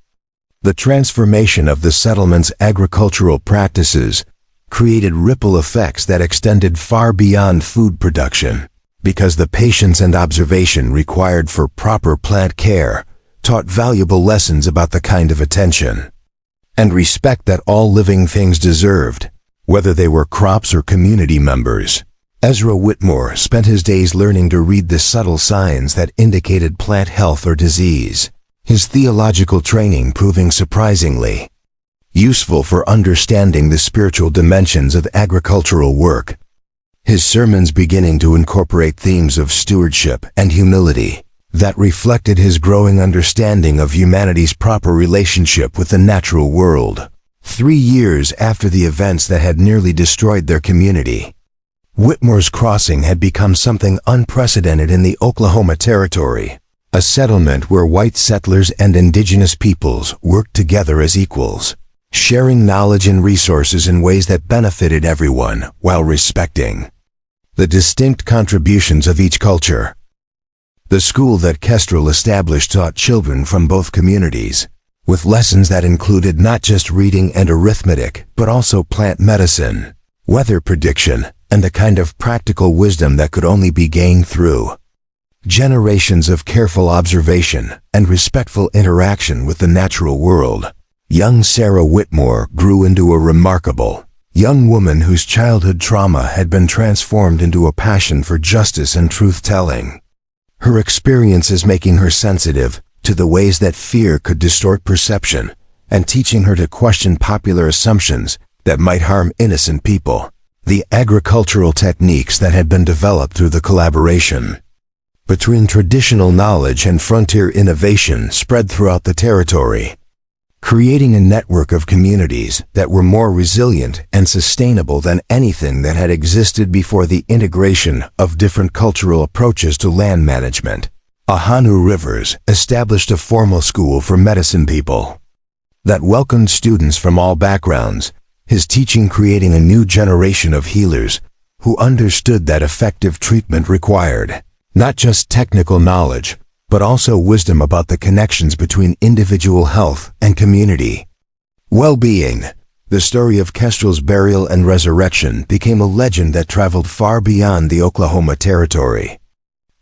The transformation of the settlement's agricultural practices created ripple effects that extended far beyond food production, because the patience and observation required for proper plant care taught valuable lessons about the kind of attention and respect that all living things deserved, whether they were crops or community members. Ezra Whitmore spent his days learning to read the subtle signs that indicated plant health or disease, his theological training proving surprisingly useful for understanding the spiritual dimensions of agricultural work, his sermons beginning to incorporate themes of stewardship and humility that reflected his growing understanding of humanity's proper relationship with the natural world. 3 years after the events that had nearly destroyed their community, Whitmore's Crossing had become something unprecedented in the Oklahoma Territory, a settlement where white settlers and indigenous peoples worked together as equals, sharing knowledge and resources in ways that benefited everyone while respecting the distinct contributions of each culture. The school that Kestrel established taught children from both communities, with lessons that included not just reading and arithmetic, but also plant medicine, weather prediction, and the kind of practical wisdom that could only be gained through generations of careful observation and respectful interaction with the natural world. Young Sarah Whitmore grew into a remarkable young woman whose childhood trauma had been transformed into a passion for justice and truth-telling, her experiences making her sensitive to the ways that fear could distort perception and teaching her to question popular assumptions that might harm innocent people. The agricultural techniques that had been developed through the collaboration between traditional knowledge and frontier innovation spread throughout the territory, creating a network of communities that were more resilient and sustainable than anything that had existed before the integration of different cultural approaches to land management. Ahanu Rivers established a formal school for medicine people that welcomed students from all backgrounds, his teaching creating a new generation of healers who understood that effective treatment required not just technical knowledge, but also wisdom about the connections between individual health and community well-being. The story of Kestrel's burial and resurrection became a legend that traveled far beyond the Oklahoma Territory,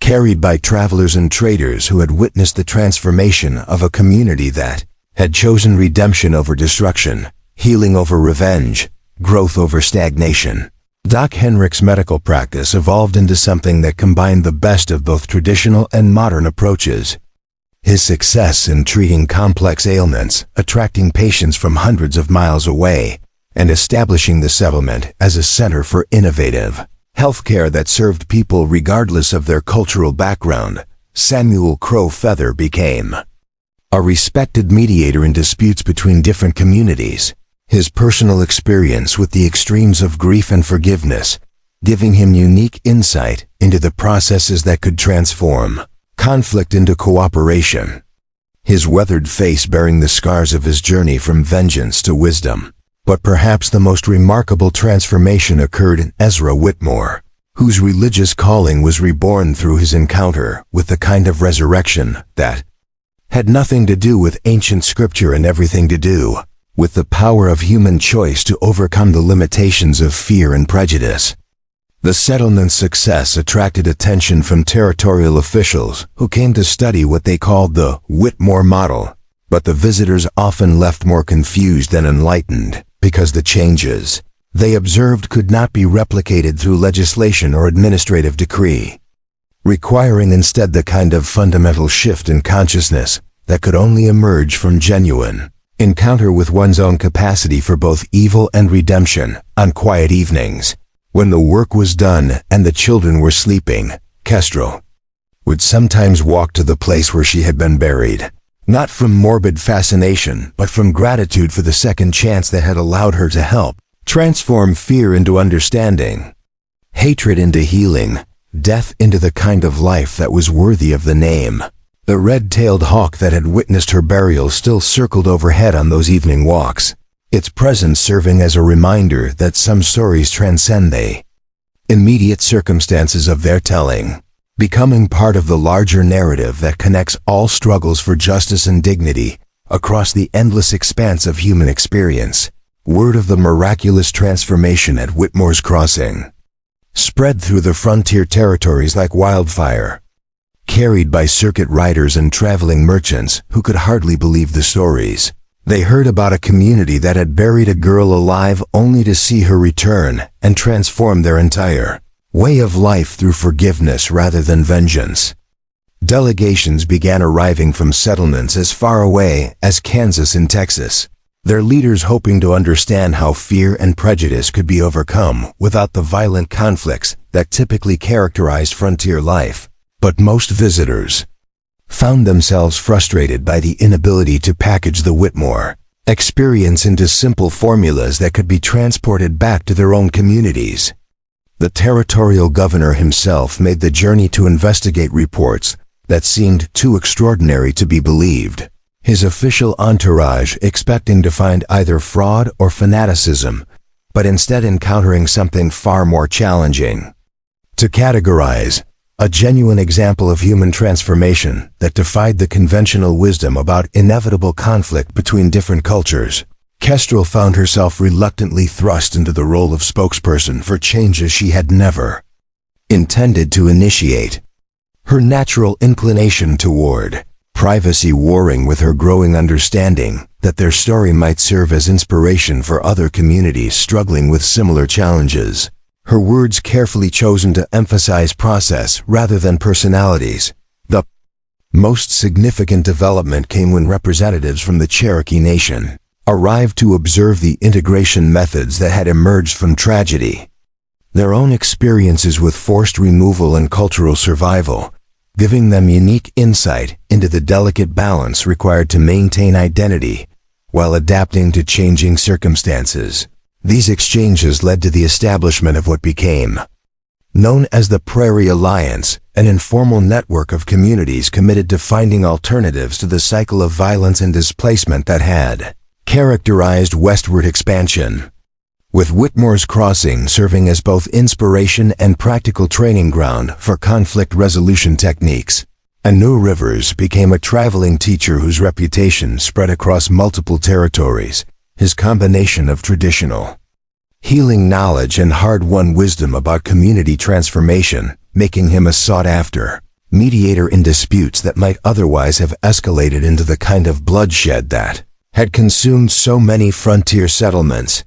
carried by travelers and traders who had witnessed the transformation of a community that had chosen redemption over destruction, healing over revenge, growth over stagnation. Doc Henrik's medical practice evolved into something that combined the best of both traditional and modern approaches. His success in treating complex ailments, attracting patients from hundreds of miles away, and establishing the settlement as a center for innovative healthcare that served people regardless of their cultural background, Samuel Crow Feather became a respected mediator in disputes between different communities. His personal experience with the extremes of grief and forgiveness, giving him unique insight into the processes that could transform conflict into cooperation. His weathered face bearing the scars of his journey from vengeance to wisdom. But perhaps the most remarkable transformation occurred in Ezra Whitmore, whose religious calling was reborn through his encounter with the kind of resurrection that had nothing to do with ancient scripture and everything to do with the power of human choice to overcome the limitations of fear and prejudice. The settlement's success attracted attention from territorial officials who came to study what they called the Whitmore model, but the visitors often left more confused than enlightened, because the changes they observed could not be replicated through legislation or administrative decree, requiring instead the kind of fundamental shift in consciousness that could only emerge from genuine encounter with one's own capacity for both evil and redemption. On quiet evenings, when the work was done and the children were sleeping, Kestrel would sometimes walk to the place where she had been buried, not from morbid fascination, but from gratitude for the second chance that had allowed her to help transform fear into understanding, hatred into healing, death into the kind of life that was worthy of the name. The red-tailed hawk that had witnessed her burial still circled overhead on those evening walks, its presence serving as a reminder that some stories transcend the immediate circumstances of their telling, becoming part of the larger narrative that connects all struggles for justice and dignity across the endless expanse of human experience. Word of the miraculous transformation at Whitmore's Crossing spread through the frontier territories like wildfire, carried by circuit riders and traveling merchants who could hardly believe the stories. They heard about a community that had buried a girl alive only to see her return and transform their entire way of life through forgiveness rather than vengeance. Delegations began arriving from settlements as far away as Kansas and Texas, their leaders hoping to understand how fear and prejudice could be overcome without the violent conflicts that typically characterized frontier life. But most visitors found themselves frustrated by the inability to package the Whitmore experience into simple formulas that could be transported back to their own communities. The territorial governor himself made the journey to investigate reports that seemed too extraordinary to be believed, his official entourage expecting to find either fraud or fanaticism, but instead encountering something far more challenging. To categorize, a genuine example of human transformation that defied the conventional wisdom about inevitable conflict between different cultures. Kestrel found herself reluctantly thrust into the role of spokesperson for changes she had never intended to initiate. Her natural inclination toward privacy warring with her growing understanding that their story might serve as inspiration for other communities struggling with similar challenges. Her words carefully chosen to emphasize process rather than personalities. The most significant development came when representatives from the Cherokee Nation arrived to observe the integration methods that had emerged from tragedy. Their own experiences with forced removal and cultural survival, giving them unique insight into the delicate balance required to maintain identity while adapting to changing circumstances. These exchanges led to the establishment of what became known as the Prairie Alliance, an informal network of communities committed to finding alternatives to the cycle of violence and displacement that had characterized westward expansion. With Whitmore's Crossing serving as both inspiration and practical training ground for conflict resolution techniques, Anu Rivers became a traveling teacher whose reputation spread across multiple territories. His combination of traditional healing knowledge and hard-won wisdom about community transformation, making him a sought-after mediator in disputes that might otherwise have escalated into the kind of bloodshed that had consumed so many frontier settlements.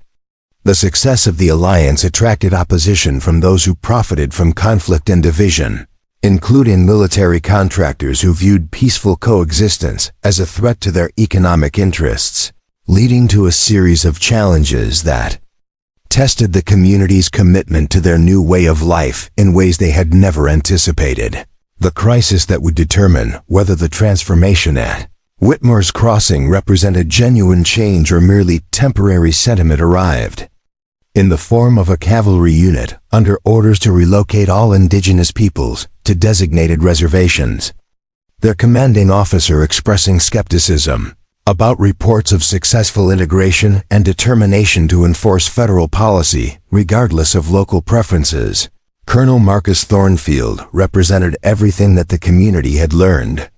The success of the alliance attracted opposition from those who profited from conflict and division. including military contractors who viewed peaceful coexistence as a threat to their economic interests, leading to a series of challenges that tested the community's commitment to their new way of life in ways they had never anticipated. The crisis that would determine whether the transformation at Whitmore's Crossing represented genuine change or merely temporary sentiment arrived in the form of a cavalry unit under orders to relocate all indigenous peoples to designated reservations. Their commanding officer expressing skepticism about reports of successful integration and determination to enforce federal policy regardless of local preferences. Colonel Marcus Thornfield represented everything that the community had learned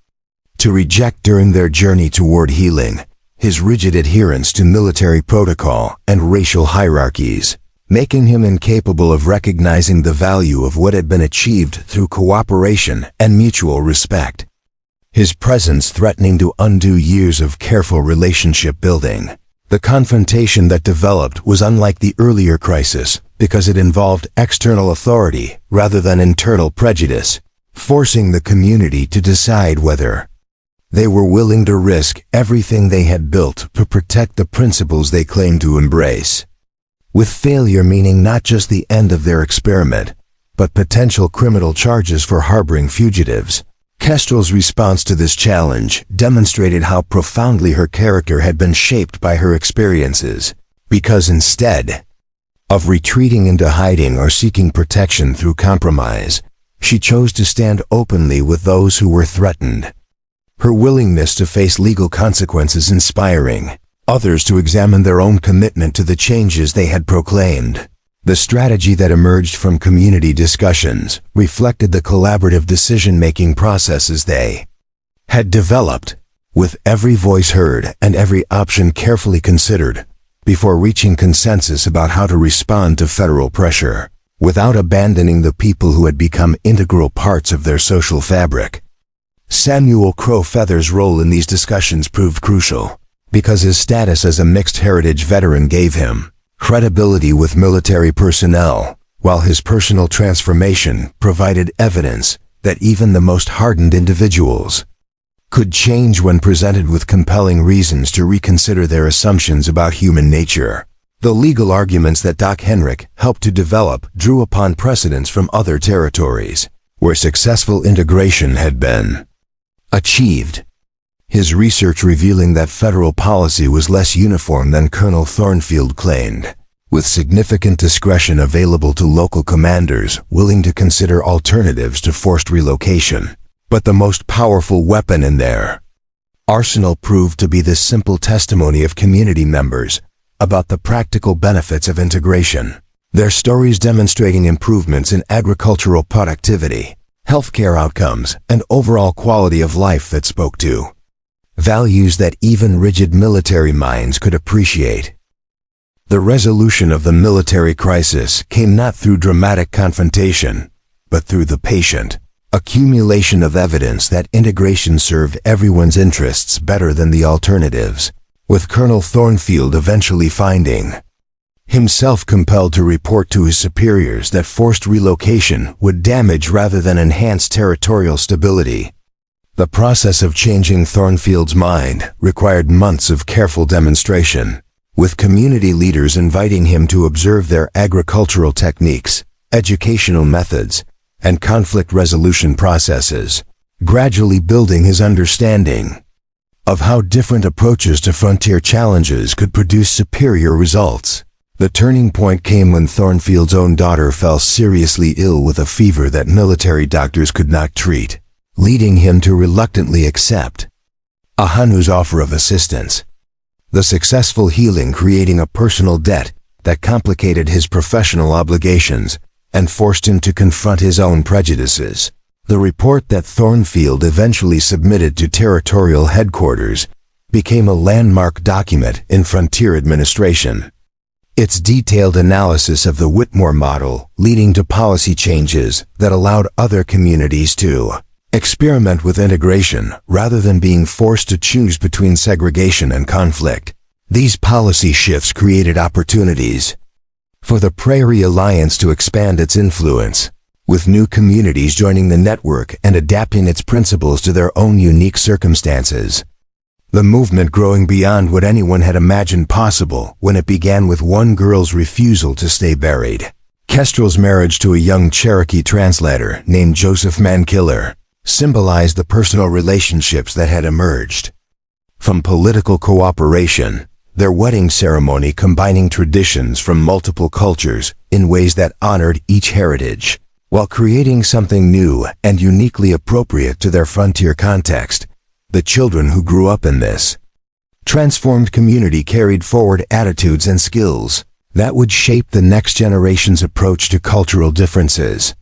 to reject during their journey toward healing: his rigid adherence to military protocol and racial hierarchies, making him incapable of recognizing the value of what had been achieved through cooperation and mutual respect. His presence threatening to undo years of careful relationship building. The confrontation that developed was unlike the earlier crisis because it involved external authority rather than internal prejudice, forcing the community to decide whether they were willing to risk everything they had built to protect the principles they claimed to embrace, with failure meaning not just the end of their experiment, but potential criminal charges for harboring fugitives. Kestrel's response to this challenge demonstrated how profoundly her character had been shaped by her experiences, because instead of retreating into hiding or seeking protection through compromise, she chose to stand openly with those who were threatened. Her willingness to face legal consequences inspiring others to examine their own commitment to the changes they had proclaimed. The strategy that emerged from community discussions reflected the collaborative decision-making processes they had developed, with every voice heard and every option carefully considered before reaching consensus about how to respond to federal pressure, without abandoning the people who had become integral parts of their social fabric. Samuel Crow Feather's role in these discussions proved crucial, because his status as a mixed-heritage veteran gave him credibility with military personnel, while his personal transformation provided evidence that even the most hardened individuals could change when presented with compelling reasons to reconsider their assumptions about human nature. The legal arguments that Doc Henrik helped to develop drew upon precedents from other territories where successful integration had been achieved. His research revealing that federal policy was less uniform than Colonel Thornfield claimed, with significant discretion available to local commanders willing to consider alternatives to forced relocation. But the most powerful weapon in their arsenal proved to be the simple testimony of community members about the practical benefits of integration. Their stories demonstrating improvements in agricultural productivity, healthcare outcomes, and overall quality of life that spoke to values that even rigid military minds could appreciate. The resolution of the military crisis came not through dramatic confrontation, but through the patient accumulation of evidence that integration served everyone's interests better than the alternatives, with Colonel Thornfield eventually finding himself compelled to report to his superiors that forced relocation would damage rather than enhance territorial stability. The process of changing Thornfield's mind required months of careful demonstration, with community leaders inviting him to observe their agricultural techniques, educational methods, and conflict resolution processes, gradually building his understanding of how different approaches to frontier challenges could produce superior results. The turning point came when Thornfield's own daughter fell seriously ill with a fever that military doctors could not treat, leading him to reluctantly accept Ahanu's offer of assistance. The successful healing creating a personal debt that complicated his professional obligations and forced him to confront his own prejudices. The report that Thornfield eventually submitted to territorial headquarters became a landmark document in frontier administration. Its detailed analysis of the Whitmore model leading to policy changes that allowed other communities to experiment with integration rather than being forced to choose between segregation and conflict. These policy shifts created opportunities for the Prairie Alliance to expand its influence, with new communities joining the network and adapting its principles to their own unique circumstances. The movement growing beyond what anyone had imagined possible when it began with one girl's refusal to stay buried. Kestrel's marriage to a young Cherokee translator named Joseph Mankiller symbolized the personal relationships that had emerged from political cooperation, their wedding ceremony combining traditions from multiple cultures in ways that honored each heritage, while creating something new and uniquely appropriate to their frontier context. The children who grew up in this transformed community carried forward attitudes and skills that would shape the next generation's approach to cultural differences.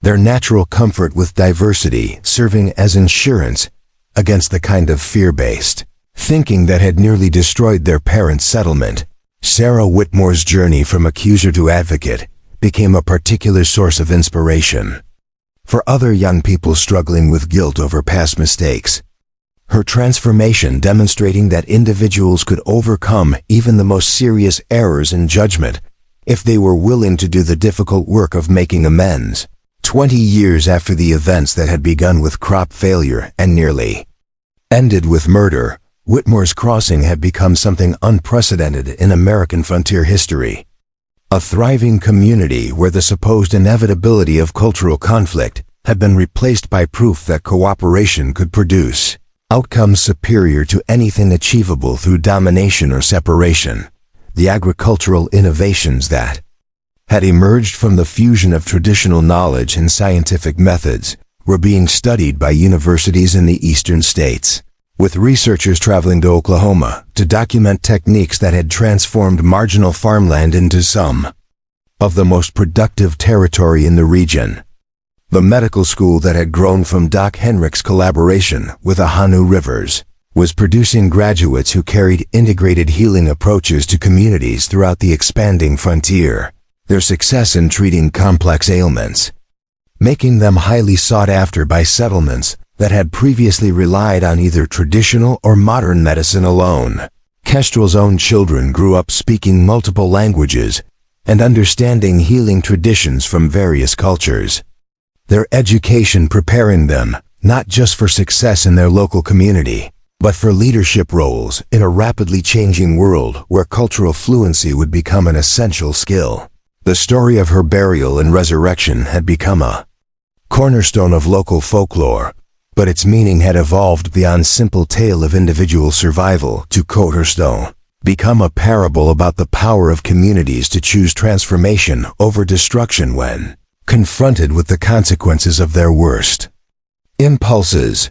Their natural comfort with diversity serving as insurance against the kind of fear-based thinking that had nearly destroyed their parents' settlement. Sarah Whitmore's journey from accuser to advocate became a particular source of inspiration for other young people struggling with guilt over past mistakes. Her transformation demonstrating that individuals could overcome even the most serious errors in judgment if they were willing to do the difficult work of making amends. 20 years after the events that had begun with crop failure and nearly ended with murder, Whitmore's Crossing had become something unprecedented in American frontier history. A thriving community where the supposed inevitability of cultural conflict had been replaced by proof that cooperation could produce outcomes superior to anything achievable through domination or separation. The agricultural innovations that had emerged from the fusion of traditional knowledge and scientific methods were being studied by universities in the eastern states, with researchers traveling to Oklahoma to document techniques that had transformed marginal farmland into some of the most productive territory in the region. The medical school that had grown from Doc Henrich's collaboration with Ahanu Rivers was producing graduates who carried integrated healing approaches to communities throughout the expanding frontier, their success in treating complex ailments, making them highly sought after by settlements that had previously relied on either traditional or modern medicine alone. Kestrel's own children grew up speaking multiple languages and understanding healing traditions from various cultures, their education preparing them not just for success in their local community, but for leadership roles in a rapidly changing world where cultural fluency would become an essential skill. The story of her burial and resurrection had become a cornerstone of local folklore, but its meaning had evolved beyond simple tale of individual survival to cornerstone, become a parable about the power of communities to choose transformation over destruction when confronted with the consequences of their worst impulses.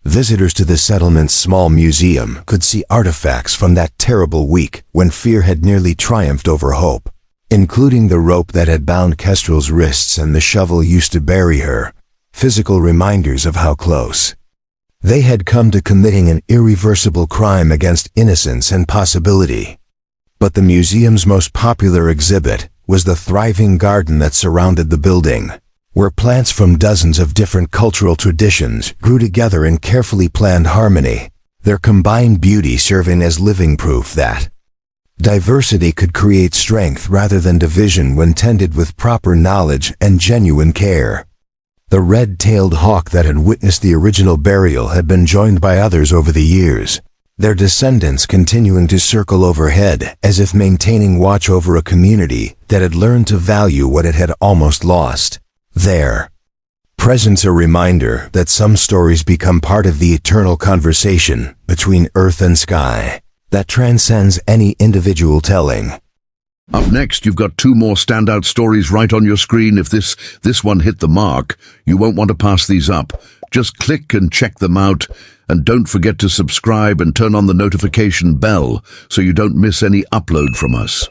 Visitors to the settlement's small museum could see artifacts from that terrible week when fear had nearly triumphed over hope, including the rope that had bound Kestrel's wrists and the shovel used to bury her, physical reminders of how close they had come to committing an irreversible crime against innocence and possibility. But the museum's most popular exhibit was the thriving garden that surrounded the building, where plants from dozens of different cultural traditions grew together in carefully planned harmony, their combined beauty serving as living proof that diversity could create strength rather than division when tended with proper knowledge and genuine care. The red-tailed hawk that had witnessed the original burial had been joined by others over the years, their descendants continuing to circle overhead as if maintaining watch over a community that had learned to value what it had almost lost. Their presence a reminder that some stories become part of the eternal conversation between earth and sky that transcends any individual telling. Up next, you've got 2 more standout stories right on your screen. If this one hit the mark, you won't want to pass these up. Just click and check them out. And don't forget to subscribe and turn on the notification bell so you don't miss any upload from us.